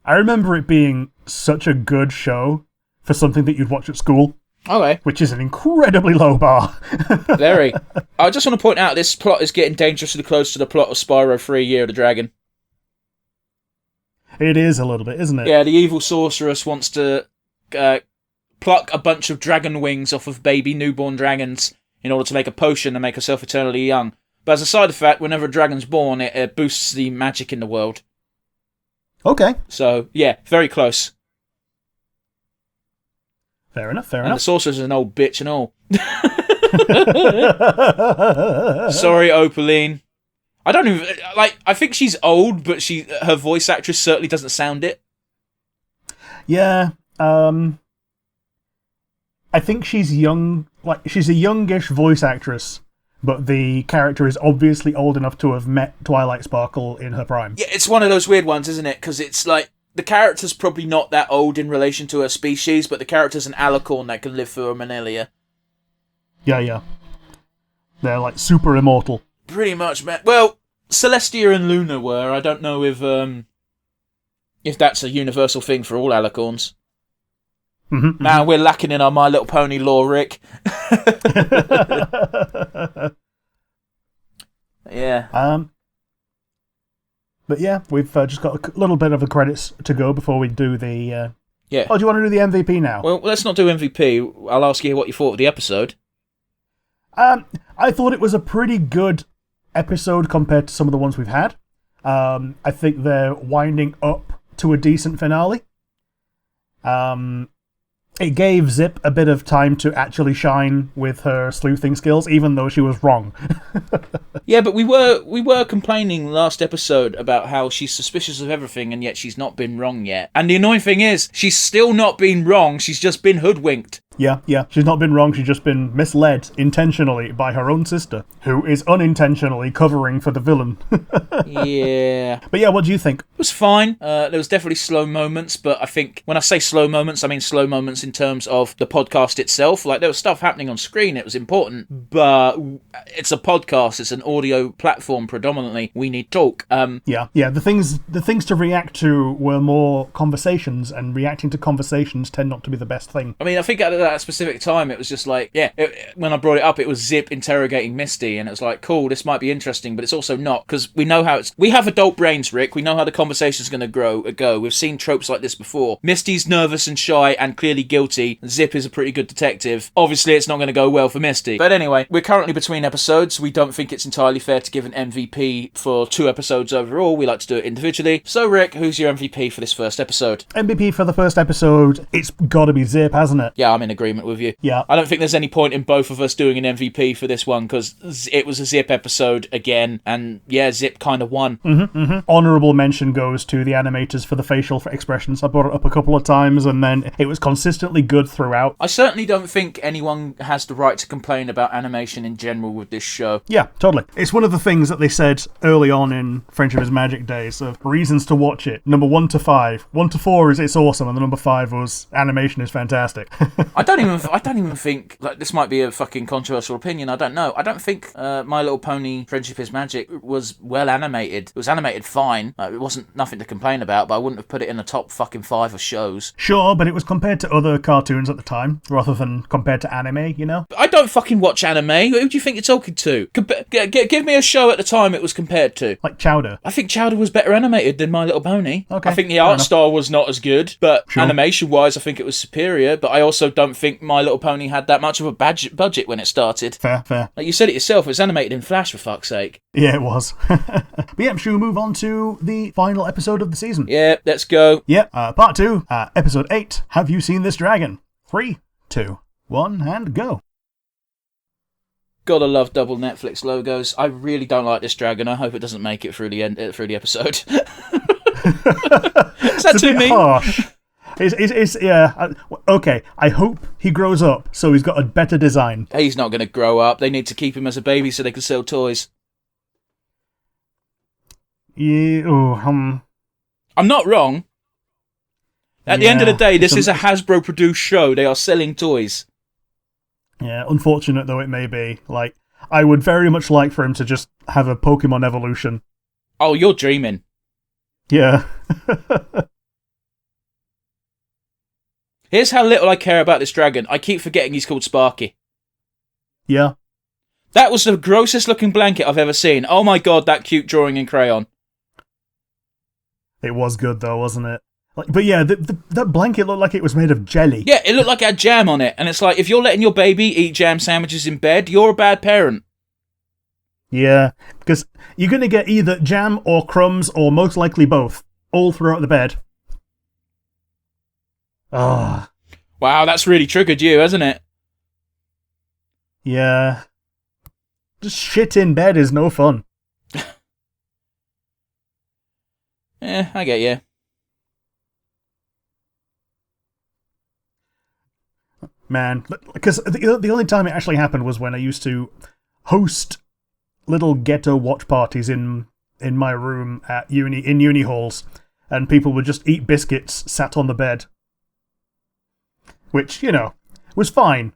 I remember it being such a good show for something that you'd watch at school. Okay. Which is an incredibly low bar. Very. I just want to point out this plot is getting dangerously close to the plot of Spyro 3: Year of the Dragon. It is a little bit, isn't it? Yeah, the evil sorceress wants to pluck a bunch of dragon wings off of baby newborn dragons in order to make a potion and make herself eternally young. But as a side effect, whenever a dragon's born, it boosts the magic in the world. Okay. So, yeah, very close. Fair enough. And the sorceress is an old bitch and all. Sorry, Opaline. I don't even... I think she's old, but her voice actress certainly doesn't sound it. Yeah, I think she's young. Like, she's a youngish voice actress, but the character is obviously old enough to have met Twilight Sparkle in her prime. Yeah, it's one of those weird ones, isn't it? Because it's like, the character's probably not that old in relation to her species, but the character's an alicorn that can live for a millennia. Yeah. They're like super immortal. Pretty much, man. Well, Celestia and Luna were. I don't know if that's a universal thing for all alicorns. Mm-hmm. Man, we're lacking in our My Little Pony lore, Rick. Yeah. But yeah, we've just got a little bit of the credits to go before we do the... Yeah. Oh, do you want to do the MVP now? Well, let's not do MVP. I'll ask you what you thought of the episode. I thought it was a pretty good episode compared to some of the ones we've had. I think they're winding up to a decent finale. It gave Zip a bit of time to actually shine with her sleuthing skills, even though she was wrong. Yeah, but we were complaining last episode about how she's suspicious of everything, and yet she's not been wrong yet. And the annoying thing is, she's still not been wrong, she's just been hoodwinked. Yeah. She's not been wrong, she's just been misled intentionally by her own sister, who is unintentionally covering for the villain. Yeah. But yeah, what do you think? It was fine. There was definitely slow moments, but I think when I say slow moments, I mean slow moments in terms of the podcast itself. Like, there was stuff happening on screen, it was important, but it's a podcast, it's an audio platform predominantly. We need talk. Yeah. The things to react to were more conversations, and reacting to conversations tend not to be the best thing. I mean, I think out of that specific time, it was just like, when I brought it up, it was Zip interrogating Misty, and it was like, cool, this might be interesting, but it's also not, because we know how we have adult brains, Rick. We know how the conversation's going to go. We've seen tropes like this before. Misty's nervous and shy and clearly guilty. Zip is a pretty good detective. Obviously, it's not going to go well for Misty. But anyway, we're currently between episodes. We don't think it's entirely fair to give an MVP for 2 episodes overall. We like to do it individually. So, Rick, who's your MVP for this first episode? MVP for the first episode, it's gotta be Zip, hasn't it? Yeah, I'm in agreement with you. Yeah. I don't think there's any point in both of us doing an MVP for this one, because it was a Zip episode again, and yeah, Zip kind of won. Honourable mention goes to the animators for the facial expressions. I brought it up a couple of times, and then it was consistently good throughout. I certainly don't think anyone has the right to complain about animation in general with this show. Yeah, totally. It's one of the things that they said early on in Friendship is Magic days of reasons to watch it. Number 1 to 5. 1 to 4 is it's awesome, and the number 5 was animation is fantastic. I don't even think, like, this might be a fucking controversial opinion, I don't know. I don't think My Little Pony Friendship is Magic was well animated. It was animated fine. It wasn't nothing to complain about, but I wouldn't have put it in the top fucking 5 of shows. Sure, but it was compared to other cartoons at the time, rather than compared to anime, you know? I don't fucking watch anime. Who do you think you're talking to? Give me a show at the time it was compared to. Like Chowder. I think Chowder was better animated than My Little Pony. Okay, I think the fair art enough. style was not as good, but Sure. animation-wise, I think it was superior. But I also don't think My Little Pony had that much of a budget when it started. Fair. Like you said it yourself, it was animated in Flash, for fuck's sake. Yeah, it was. But yeah, should we move on to the final episode of the season? Yeah, let's go. Yeah, part 2, episode 8, Have You Seen This Dragon? 3, 2, 1, and go. Gotta love double Netflix logos. I really don't like this dragon. I hope it doesn't make it through the episode. Is that It's a too bit mean? harsh. It's yeah. Okay, I hope he grows up so he's got a better design. He's not going to grow up. They need to keep him as a baby so they can sell toys. Yeah, I'm not wrong. At the end of the day, this is a Hasbro-produced show. They are selling toys. Yeah, unfortunate though it may be. Like, I would very much like for him to just have a Pokemon evolution. Oh, you're dreaming. Yeah. Here's how little I care about this dragon. I keep forgetting he's called Sparky. Yeah. That was the grossest looking blanket I've ever seen. Oh my god, that cute drawing in crayon. It was good though, wasn't it? Like, but yeah, that blanket looked like it was made of jelly. Yeah, it looked like it had jam on it. And it's like, if you're letting your baby eat jam sandwiches in bed, you're a bad parent. Yeah, because you're going to get either jam or crumbs or most likely both, all throughout the bed. Ah. Wow, that's really triggered you, hasn't it? Yeah. Just shit in bed is no fun. I get you. Man, because the only time it actually happened was when I used to host little ghetto watch parties in my room at uni halls, and people would just eat biscuits sat on the bed. Which, you know, was fine.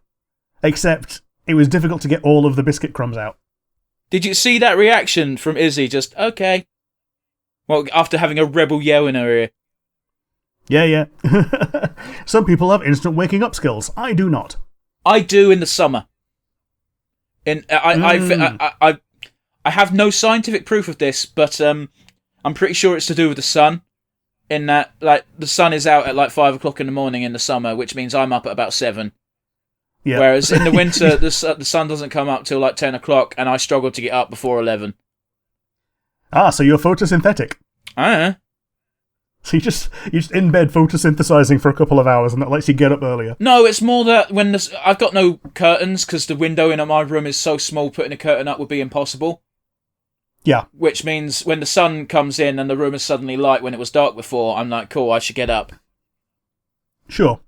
Except it was difficult to get all of the biscuit crumbs out. Did you see that reaction from Izzy? Just, okay. Well, after having a rebel yell in her ear. Yeah. Some people have instant waking up skills. I do not. I do in the summer. I have no scientific proof of this, but I'm pretty sure it's to do with the sun. In that, like, the sun is out at like 5 o'clock in the morning in the summer, which means I'm up at about 7. Yeah. Whereas in the winter, the sun doesn't come up till like 10 o'clock, and I struggle to get up before 11. So you're photosynthetic. I don't know. So you're just in bed photosynthesizing for a couple of hours, and that lets you get up earlier. No, it's more that when I've got no curtains because the window in my room is so small, putting a curtain up would be impossible. Yeah. Which means when the sun comes in and the room is suddenly light when it was dark before, I'm like, cool, I should get up. Sure.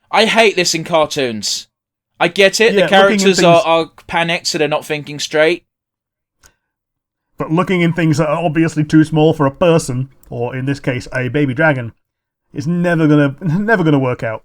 I hate this in cartoons. I get it, Yeah, the characters things- are panicked, so they're not thinking straight. But looking in things that are obviously too small for a person, or in this case, a baby dragon, is never gonna work out.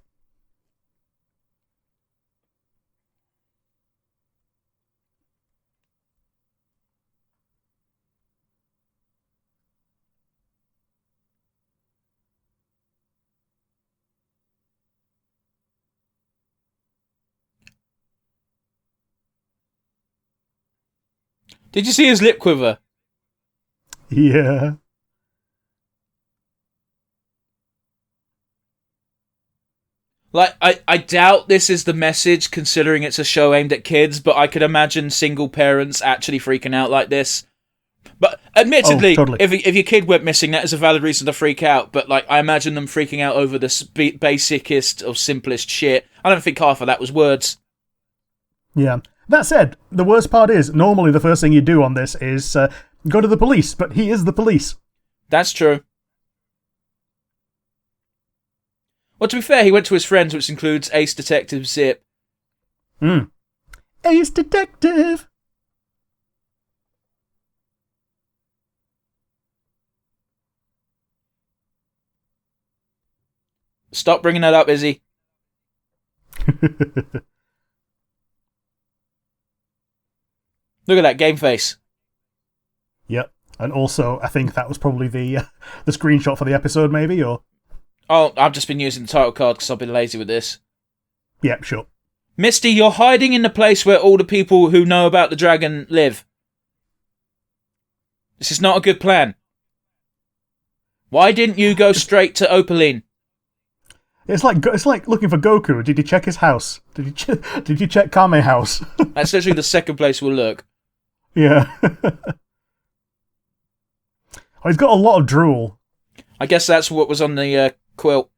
Did you see his lip quiver? Yeah. Like, I doubt this is the message, considering it's a show aimed at kids, but I could imagine single parents actually freaking out like this. But admittedly, totally. if your kid went missing, that is a valid reason to freak out. But like, I imagine them freaking out over the basicest of simplest shit. I don't think half of that was words. Yeah. That said, the worst part is, normally the first thing you do on this is go to the police, but he is the police. That's true. Well, to be fair, he went to his friends, which includes Ace Detective Zip. Ace Detective! Stop bringing that up, Izzy. Look at that game face. Yep. And also, I think that was probably the screenshot for the episode, maybe, or... Oh, I've just been using the title card because I've been lazy with this. Yep, sure. Misty, you're hiding in the place where all the people who know about the dragon live. This is not a good plan. Why didn't you go straight to Opaline? It's like looking for Goku. Did you check his house? Did you check Kame house? That's literally the second place we'll look. Yeah. Oh, he's got a lot of drool. I guess that's what was on the quilt.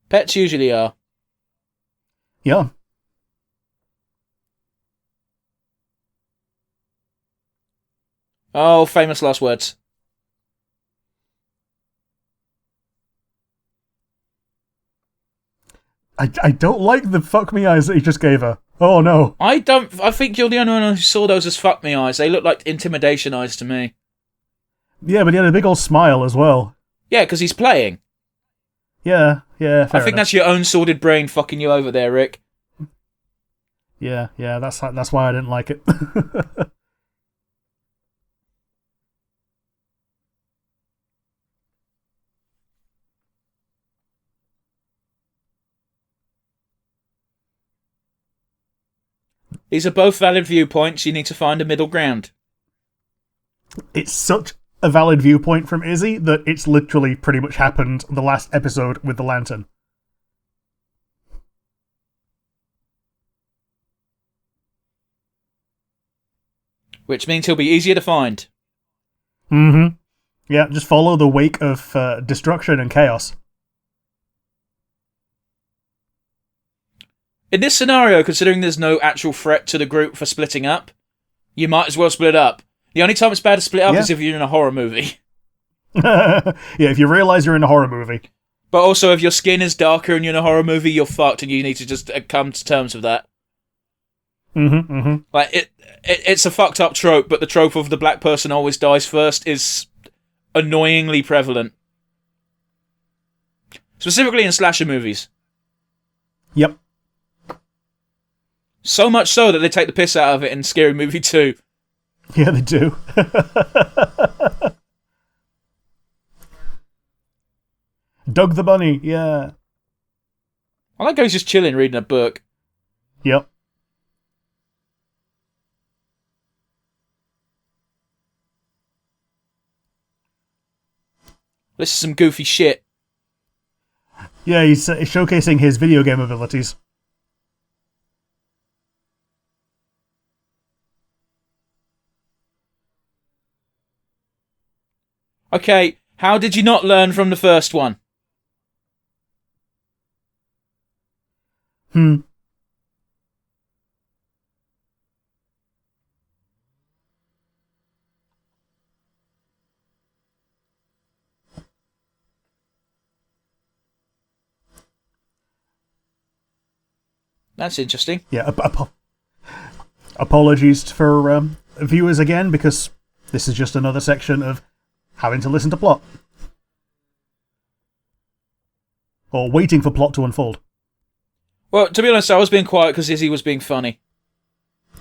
Pets usually are. Yeah. Oh, famous last words. I don't like the fuck me eyes that he just gave her. Oh no. I think you're the only one who saw those as fuck me eyes. They look like intimidation eyes to me. Yeah, but he had a big old smile as well. Yeah, because he's playing. Yeah, fair I think that's your own sordid brain fucking you over there, Rick. Yeah, that's why I didn't like it. These are both valid viewpoints. You need to find a middle ground. It's such a valid viewpoint from Izzy that it's literally pretty much happened the last episode with the lantern. Which means he'll be easier to find. Yeah, just follow the wake of destruction and chaos. In this scenario, considering there's no actual threat to the group for splitting up, you might as well split up. The only time it's bad to split up is if you're in a horror movie. Yeah, if you realise you're in a horror movie. But also, if your skin is darker and you're in a horror movie, you're fucked and you need to just come to terms with that. Like, it's a fucked up trope, but the trope of the black person always dies first is annoyingly prevalent. Specifically in slasher movies. Yep. So much so that they take the piss out of it in Scary Movie 2. Yeah, they do. Doug the Bunny, yeah. I like how he's just chilling reading a book. Yep. This is some goofy shit. Yeah, he's showcasing his video game abilities. Okay, how did you not learn from the first one? That's interesting. Yeah, apologies for viewers again, because this is just another section of having to listen to plot. Or waiting for plot to unfold. Well, to be honest, I was being quiet because Izzy was being funny.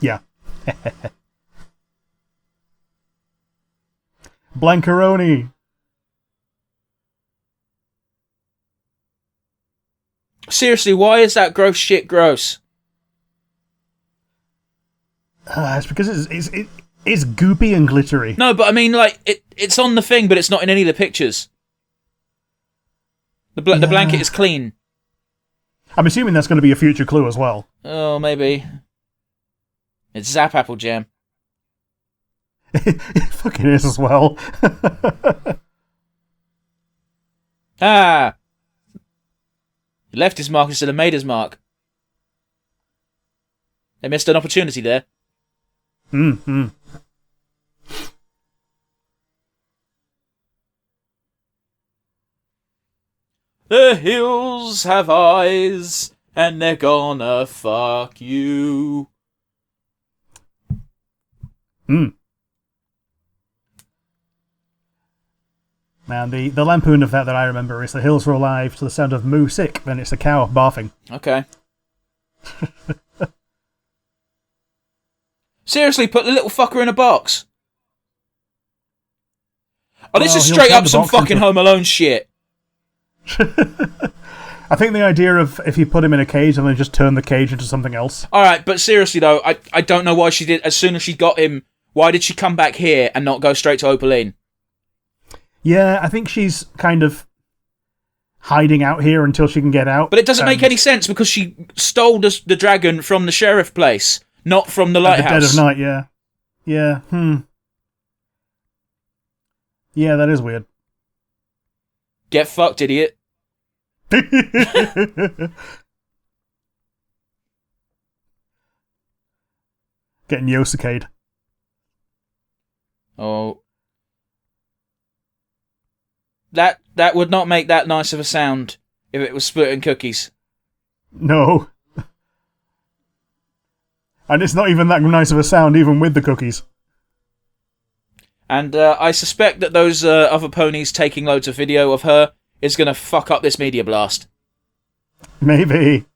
Yeah. Blancaroni. Seriously, why is that gross shit gross? It's because it's goopy and glittery. No, but I mean, like, it's on the thing, but it's not in any of the pictures. The blanket is clean. I'm assuming that's going to be a future clue as well. Oh, maybe. It's Zap Apple Jam. It fucking is as well. Ah! He left his mark instead of made his mark. They missed an opportunity there. Mm-hmm. The hills have eyes, and they're gonna fuck you. Mm. Now, the lampoon of that I remember is the hills were alive to the sound of moo sick, then it's a cow barfing. Okay. Seriously, put the little fucker in a box. Oh, this is straight up some fucking Home Alone shit. I think the idea of if you put him in a cage and then just turn the cage into something else. Alright, but seriously though, I don't know why she did. As soon as she got him, why did she come back here and not go straight to Opaline? Yeah, I think she's kind of hiding out here until she can get out. But it doesn't make any sense because she stole the dragon from the sheriff place, not from the lighthouse. At the dead of night, yeah. Yeah, Yeah, that is weird. Get fucked, idiot. Getting Yosuke'd. Oh. That would not make that nice of a sound if it was splitting cookies. No. And it's not even that nice of a sound, even with the cookies. And I suspect that those other ponies taking loads of video of her is going to fuck up this media blast. Maybe.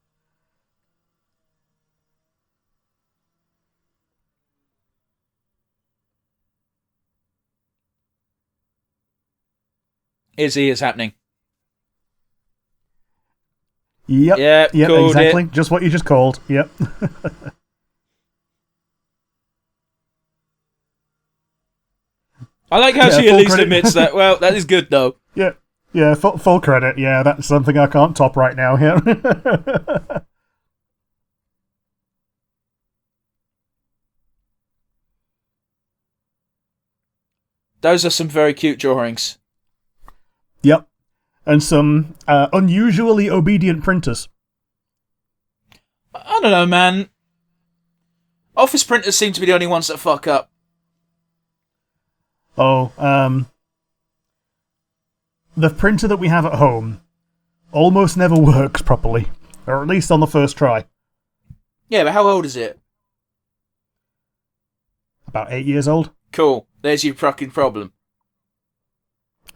Izzy is happening. Yep. Yep, exactly. It. Just what you just called. Yep. I like how she at least admits that. Well, that is good, though. Yeah, full credit. Yeah, that's something I can't top right now here. Those are some very cute drawings. Yep. And some unusually obedient printers. I don't know, man. Office printers seem to be the only ones that fuck up. Oh, the printer that we have at home almost never works properly. Or at least on the first try. Yeah, but how old is it? About 8 years old. Cool. There's your fucking problem.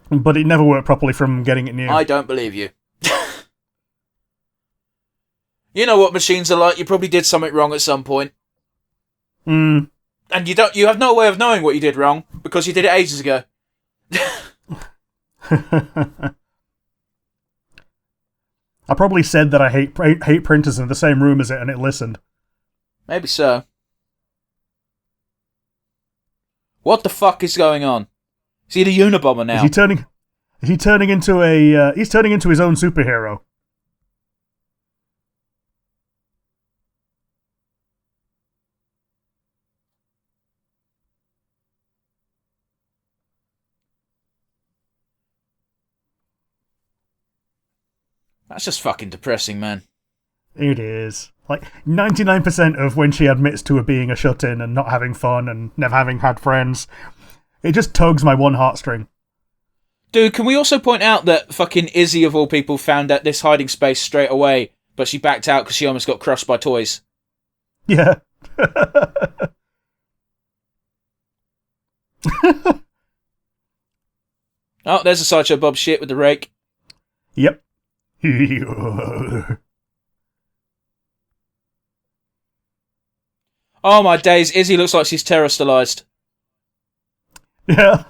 But it never worked properly from getting it new. I don't believe you. You know what machines are like. You probably did something wrong at some point. Mm. And you have no way of knowing what you did wrong because you did it ages ago. I probably said that I hate printers in the same room as it, and it listened. Maybe so. What the fuck is going on? Is he the Unabomber now? Is he turning into a? He's turning into his own superhero. That's just fucking depressing, man. It is. Like, 99% of when she admits to being a shut-in and not having fun and never having had friends, it just tugs my one heartstring. Dude, can we also point out that fucking Izzy, of all people, found out this hiding space straight away, but she backed out because she almost got crushed by toys? Yeah. Oh, there's a Sideshow Bob shit with the rake. Yep. Oh my days, Izzy looks like she's terrestrialized. Yeah.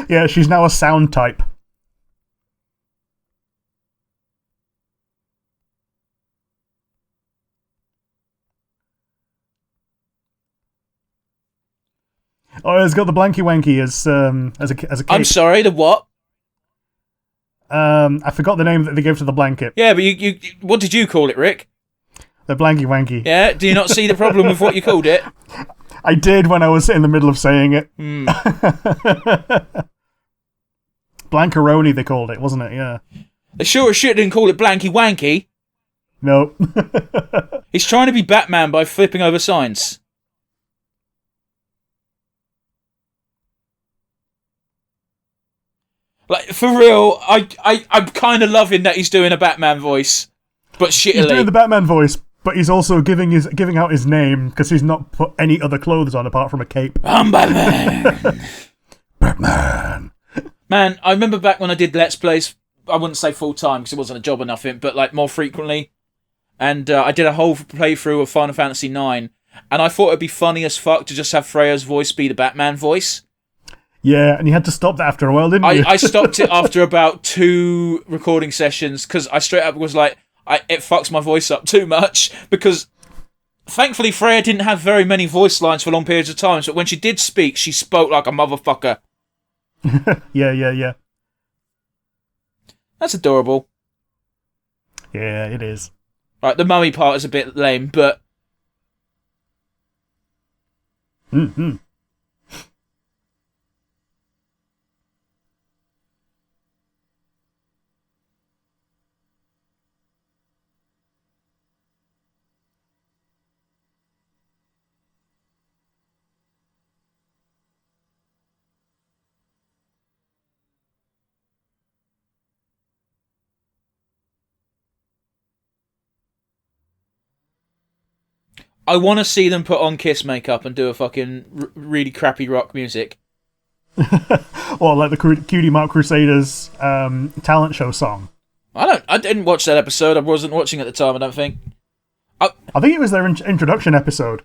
Yeah, she's now a sound type. Oh, it's got the Blanky Wanky as a cape. I'm sorry, the what? I forgot the name that they gave to the blanket. Yeah, but you what did you call it, Rick? The Blanky Wanky. Yeah, do you not see the problem with what you called it? I did when I was in the middle of saying it. Blankaroni, they called it, wasn't it? Yeah. They sure as shit didn't call it Blanky Wanky. Nope. He's trying to be Batman by flipping over signs. Like, for real, I'm kind of loving that he's doing a Batman voice, but shittily. He's doing the Batman voice, but he's also giving out his name because he's not put any other clothes on apart from a cape. I'm Batman. Batman. Man, I remember back when I did Let's Plays, I wouldn't say full time because it wasn't a job or nothing, but like more frequently. And I did a whole playthrough of Final Fantasy IX, and I thought it'd be funny as fuck to just have Freya's voice be the Batman voice. Yeah, and you had to stop that after a while, didn't you? I stopped it after about 2 recording sessions because I straight up was like, it fucks my voice up too much because thankfully Freya didn't have very many voice lines for long periods of time, but when she did speak, she spoke like a motherfucker. Yeah. That's adorable. Yeah, it is. Right, the mummy part is a bit lame, but... Mm-hmm. I want to see them put on Kiss makeup and do a fucking really crappy rock music. Or like the Cutie Mark Crusaders talent show song. I didn't watch that episode. I wasn't watching at the time, I don't think. I think it was their introduction episode.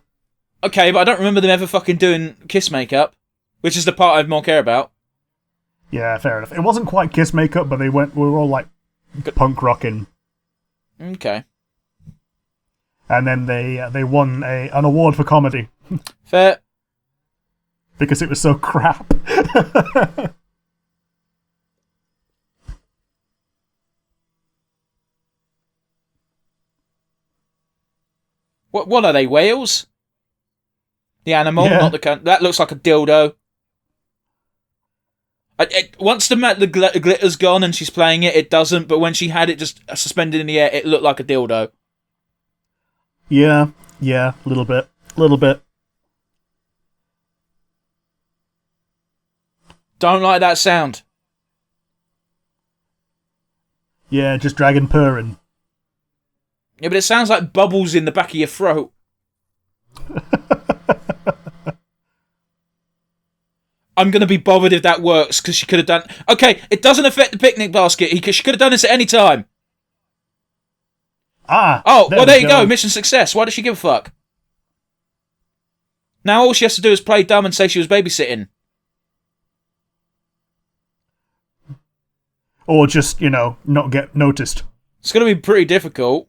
Okay, but I don't remember them ever fucking doing Kiss makeup, which is the part I more care about. Yeah, fair enough. It wasn't quite Kiss makeup, but we were all like punk rocking. Okay. And then they won an award for comedy. Fair. Because it was so crap. What are they, whales? The animal, Yeah. not the cunt. That looks like a dildo. Once the glitter's gone and she's playing it, it doesn't, but when she had it just suspended in the air, it looked like a dildo. Yeah, a little bit. Don't like that sound. Yeah, just dragon purring. Yeah, but it sounds like bubbles in the back of your throat. I'm going to be bothered if that works, because she could have done... Okay, it doesn't affect the picnic basket. She could have done this at any time. Oh, well, there you go. Mission success. Why does she give a fuck? Now all she has to do is play dumb and say she was babysitting. Or just, not get noticed. It's going to be pretty difficult.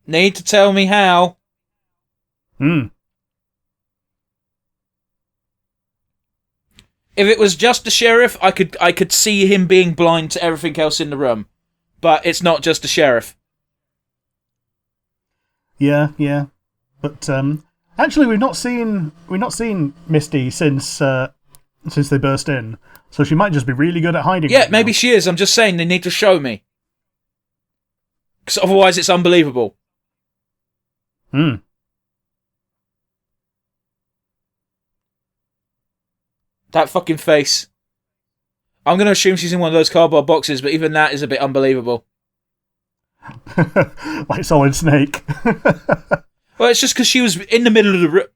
Need to tell me how. If it was just the sheriff, I could see him being blind to everything else in the room. But it's not just the sheriff. Yeah. But actually we've not seen Misty since they burst in. So she might just be really good at hiding. Yeah, right maybe now. she is. I'm just saying they need to show me. Because otherwise it's unbelievable. That fucking face. I'm going to assume she's in one of those cardboard boxes, but even that is a bit unbelievable. Like Solid Snake. Well, it's just because she was in the middle of the room.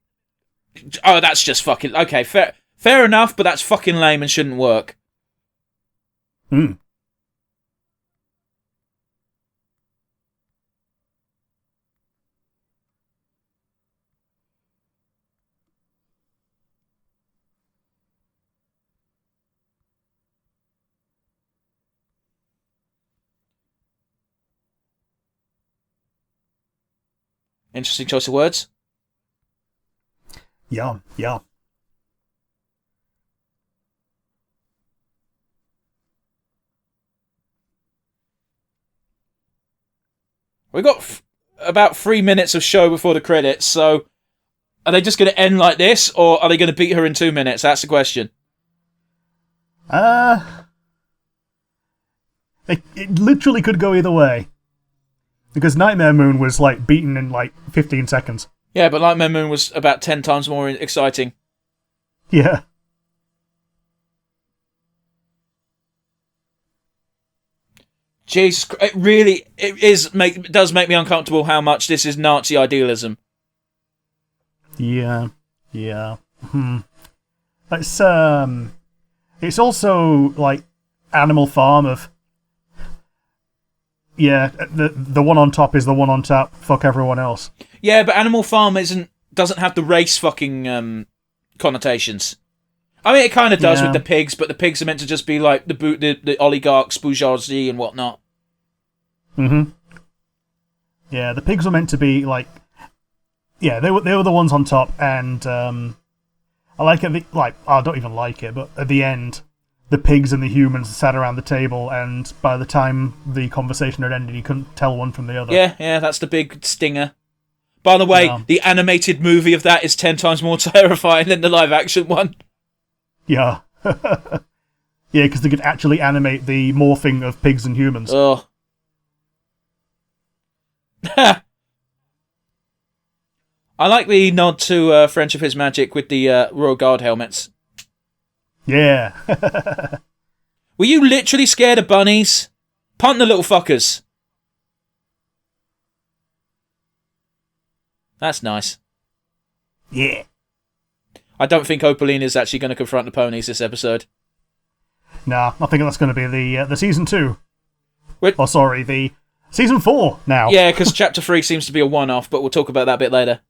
Oh, that's just fucking... Okay, fair enough, but that's fucking lame and shouldn't work. Interesting choice of words. Yeah, yeah. We've got about 3 minutes of show before the credits, so are they just going to end like this, or are they going to beat her in 2 minutes? That's the question. It literally could go either way. Because Nightmare Moon was, like, beaten in, like, 15 seconds. Yeah, but Nightmare Moon was about 10 times more exciting. Yeah. Jesus Christ, it does make me uncomfortable how much this is Nazi idealism. Yeah. It's also, like, Animal Farm of... Yeah, the one on top is the one on top. Fuck everyone else. Yeah, but Animal Farm doesn't have the race fucking connotations. I mean, it kind of does with the pigs, but the pigs are meant to just be like the oligarchs, bourgeoisie, and whatnot. Yeah, the pigs were meant to be like. Yeah, they were the ones on top, and I like it. I don't even like it, but at the end, the pigs and the humans sat around the table, and by the time the conversation had ended, you couldn't tell one from the other. Yeah, that's the big stinger. By the way, the animated movie of that is 10 times more terrifying than the live-action one. Yeah. Yeah, because they could actually animate the morphing of pigs and humans. Oh. I like the nod to Friendship is Magic with the Royal Guard helmets. Yeah. Were you literally scared of bunnies? Punt the little fuckers. That's nice. Yeah. I don't think Opaline is actually going to confront the ponies this episode. Nah, I think that's going to be the season 2. Wait. Oh, sorry, the season 4 now. Yeah, because chapter 3 seems to be a one-off, but we'll talk about that a bit later.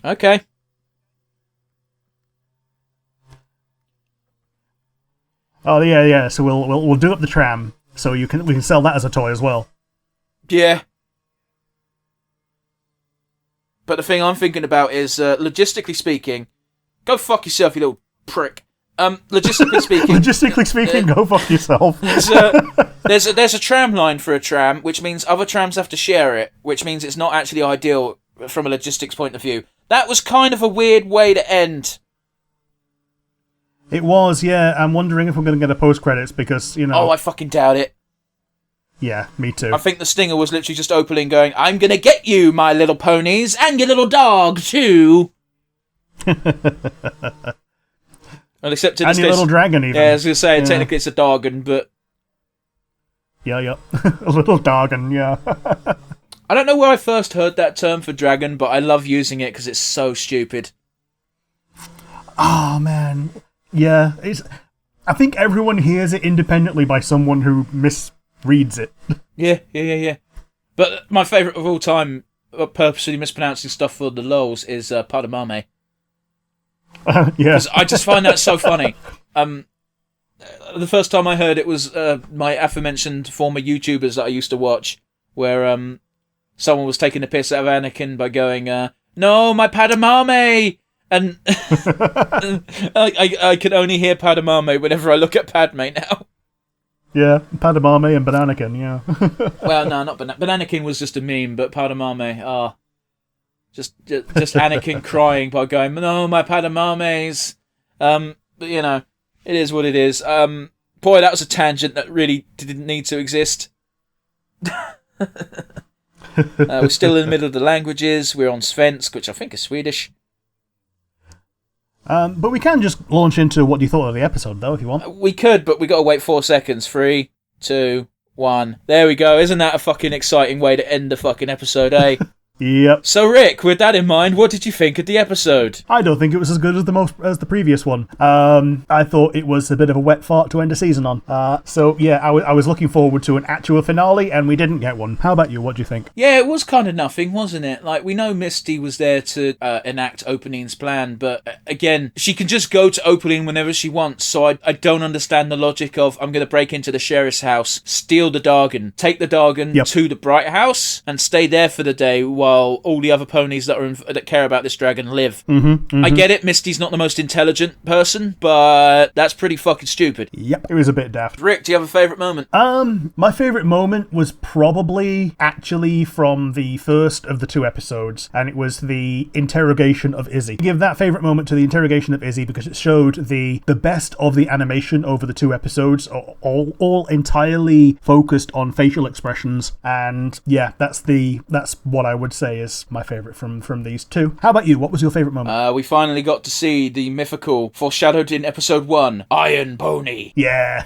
Okay. Oh yeah. So we'll do up the tram, so we can sell that as a toy as well. Yeah. But the thing I'm thinking about is, logistically speaking, go fuck yourself, you little prick. Logistically speaking, go fuck yourself. There's a tram line for a tram, which means other trams have to share it, which means it's not actually ideal from a logistics point of view. That was kind of a weird way to end. It was, yeah. I'm wondering if we're going to get a post-credits because, you know... Oh, I fucking doubt it. Yeah, me too. I think the stinger was literally just Opaline going, I'm going to get you, my little ponies, and your little dog, too. Well, except in and this your case, little dragon, even. Yeah, I was going to say, technically it's a doggon, but... Yeah. A little doggon, yeah. I don't know where I first heard that term for dragon, but I love using it because it's so stupid. Oh, man. Yeah, I think everyone hears it independently by someone who misreads it. Yeah. But my favourite of all time, purposely mispronouncing stuff for the lols, is Padamame. Yeah. Because I just find that so funny. The first time I heard it was my aforementioned former YouTubers that I used to watch, where someone was taking the piss out of Anakin by going, no, my Padamame! And I can only hear Padamame whenever I look at Padme now. Yeah, Padamame and Bananakin, yeah. Well, no, not Bananakin was just a meme, but Padamame, just Anakin crying by going, no, my Padamames. But, you know, it is what it is. Boy, that was a tangent that really didn't need to exist. We're still in the middle of the languages. We're on Svensk, which I think is Swedish. But we can just launch into what you thought of the episode, though, if you want. We could, but we got to wait 4 seconds. 3, 2, 1. There we go. Isn't that a fucking exciting way to end the fucking episode, eh? Yep. So, Rick, with that in mind, what did you think of the episode? I don't think it was as good as the previous one. I thought it was a bit of a wet fart to end a season on. So yeah, I was looking forward to an actual finale, and we didn't get one. How about you? What do you think? Yeah, it was kind of nothing, wasn't it? Like, we know Misty was there to enact Opaleen's plan, but again, she can just go to Opaleen whenever she wants, so I don't understand the logic of, I'm going to break into the sheriff's house, steal the Dargon, take the Dargon to the Bright House, and stay there for the day while all the other ponies that care about this dragon live. I get it, Misty's not the most intelligent person, but that's pretty fucking stupid. Yep, it was a bit daft. Rick, do you have a favourite moment? My favourite moment was probably actually from the first of the 2 episodes, and it was the interrogation of Izzy. I give that favourite moment to the interrogation of Izzy because it showed the best of the animation over the 2 episodes, all entirely focused on facial expressions, and yeah, that's what I would say is my favourite from these 2. How about you? What was your favourite moment? We finally got to see the mythical, foreshadowed in episode 1, Iron Pony. Yeah,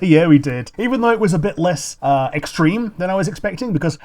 yeah, we did. Even though it was a bit less extreme than I was expecting, because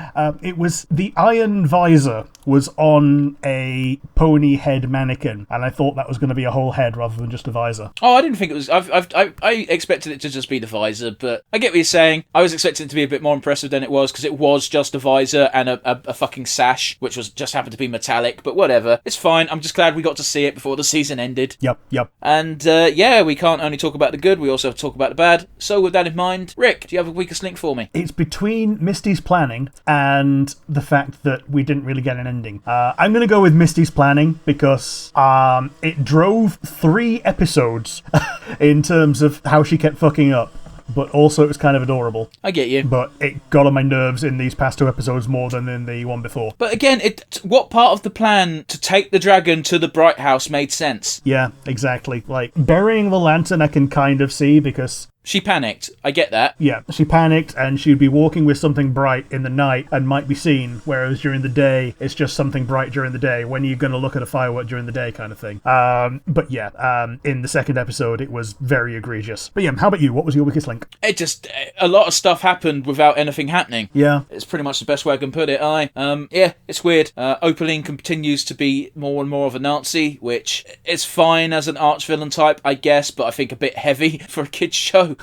it was the iron visor was on a pony head mannequin, and I thought that was going to be a whole head rather than just a visor. Oh, I didn't think it was. I expected it to just be the visor, but I get what you're saying. I was expecting it to be a bit more impressive than it was, because it was just a visor and a fucking sash, which was just happened to be metallic. But whatever, it's fine. I'm just glad we got to see it before the season ended. Yep. And yeah, we can't only talk about the good, we also have to talk about the bad. So with that in mind, Rick, do you have a weakest link for me? It's between Misty's planning and the fact that we didn't really get an ending. I'm going to go with Misty's planning because it drove 3 episodes in terms of how she kept fucking up. But also it was kind of adorable. I get you. But it got on my nerves in these past 2 episodes more than in the one before. But again, what part of the plan to take the dragon to the Bright House made sense? Yeah, exactly. Like, burying the lantern I can kind of see because... She panicked. I get that. Yeah, she panicked and she'd be walking with something bright in the night and might be seen, whereas during the day, it's just something bright during the day. When are you going to look at a firework during the day kind of thing? But yeah, in the 2nd episode, it was very egregious. But yeah, how about you? What was your weakest link? It just... a lot of stuff happened without anything happening. Yeah. It's pretty much the best way I can put it. Yeah, it's weird. Opaleen continues to be more and more of a Nazi, which is fine as an arch-villain type, I guess, but I think a bit heavy for a kid's show.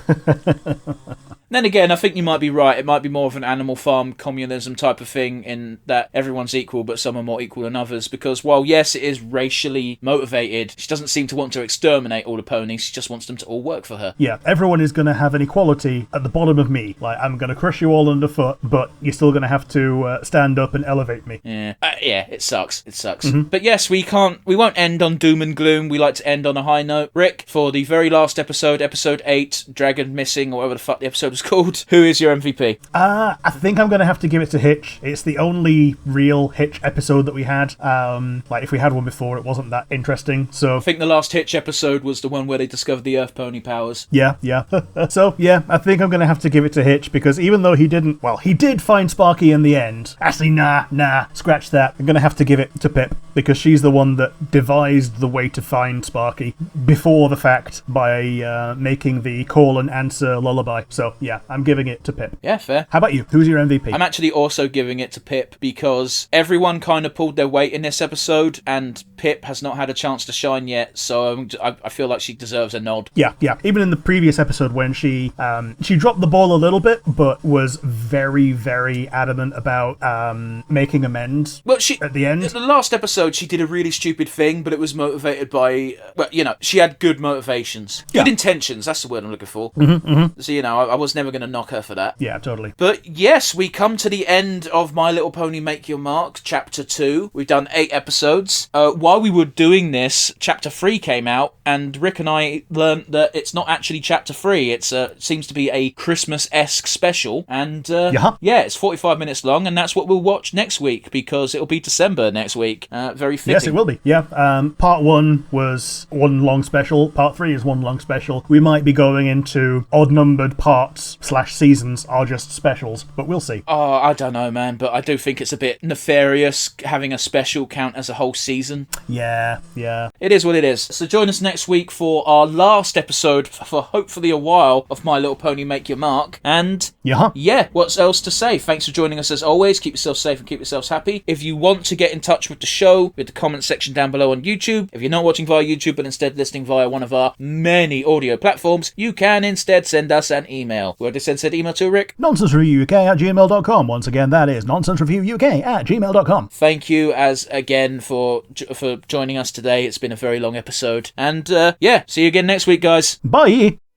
Then again, I think you might be right. It might be more of an Animal Farm communism type of thing in that everyone's equal, but some are more equal than others. Because while, yes, it is racially motivated, she doesn't seem to want to exterminate all the ponies. She just wants them to all work for her. Yeah, everyone is going to have an equality at the bottom of me. Like, I'm going to crush you all underfoot, but you're still going to have to stand up and elevate me. Yeah, it sucks. It sucks. Mm-hmm. But yes, we won't end on doom and gloom. We like to end on a high note. Rick, for the very last episode, episode 8, Dragon Missing, or whatever the fuck the episode was called, who is your MVP? I think I'm going to have to give it to Hitch. It's the only real Hitch episode that we had. Like, if we had one before, it wasn't that interesting. So I think the last Hitch episode was the one where they discovered the Earth Pony powers. Yeah. So, yeah, I think I'm going to have to give it to Hitch, because even though he did find Sparky in the end. Actually, nah, scratch that. I'm going to have to give it to Pip, because she's the one that devised the way to find Sparky before the fact by making the call and answer lullaby. So, yeah, I'm giving it to Pip. Yeah, fair. How about you? Who's your MVP? I'm actually also giving it to Pip, because everyone kind of pulled their weight in this episode, and Pip has not had a chance to shine yet, so I feel like she deserves a nod. Yeah. Even in the previous episode when she dropped the ball a little bit, but was very, very adamant about making amends at the end. In the last episode, she did a really stupid thing, but it was motivated by, she had good motivations. Good intentions, that's the word I'm looking for. Mm-hmm. So, I was never going to knock her for that. Yeah, totally. But yes, we come to the end of My Little Pony Make Your Mark, Chapter 2. We've done 8 episodes. While we were doing this, Chapter 3 came out, and Rick and I learned that it's not actually Chapter 3. It seems to be a Christmas-esque special, and it's 45 minutes long, and that's what we'll watch next week, because it'll be December next week. very fitting. Yes, it will be. Yeah. Part 1 was one long special. Part 3 is one long special. We might be going into odd-numbered parts / seasons are just specials, but we'll see. Oh, I don't know, man, but I do think it's a bit nefarious having a special count as a whole season. Yeah. It is what it is. So join us next week for our last episode for hopefully a while of My Little Pony Make Your Mark. And yeah, what's else to say? Thanks for joining us as always. Keep yourself safe and keep yourselves happy. If you want to get in touch with the show, with the comment section down below on YouTube. If you're not watching via YouTube but instead listening via one of our many audio platforms, you can instead send us an email. Where did send email to, Rick? nonsensereviewuk@gmail.com. Once again, that is nonsensereviewuk@gmail.com. Thank you as again for joining us today. It's been a very long episode. And yeah, see you again next week, guys. Bye!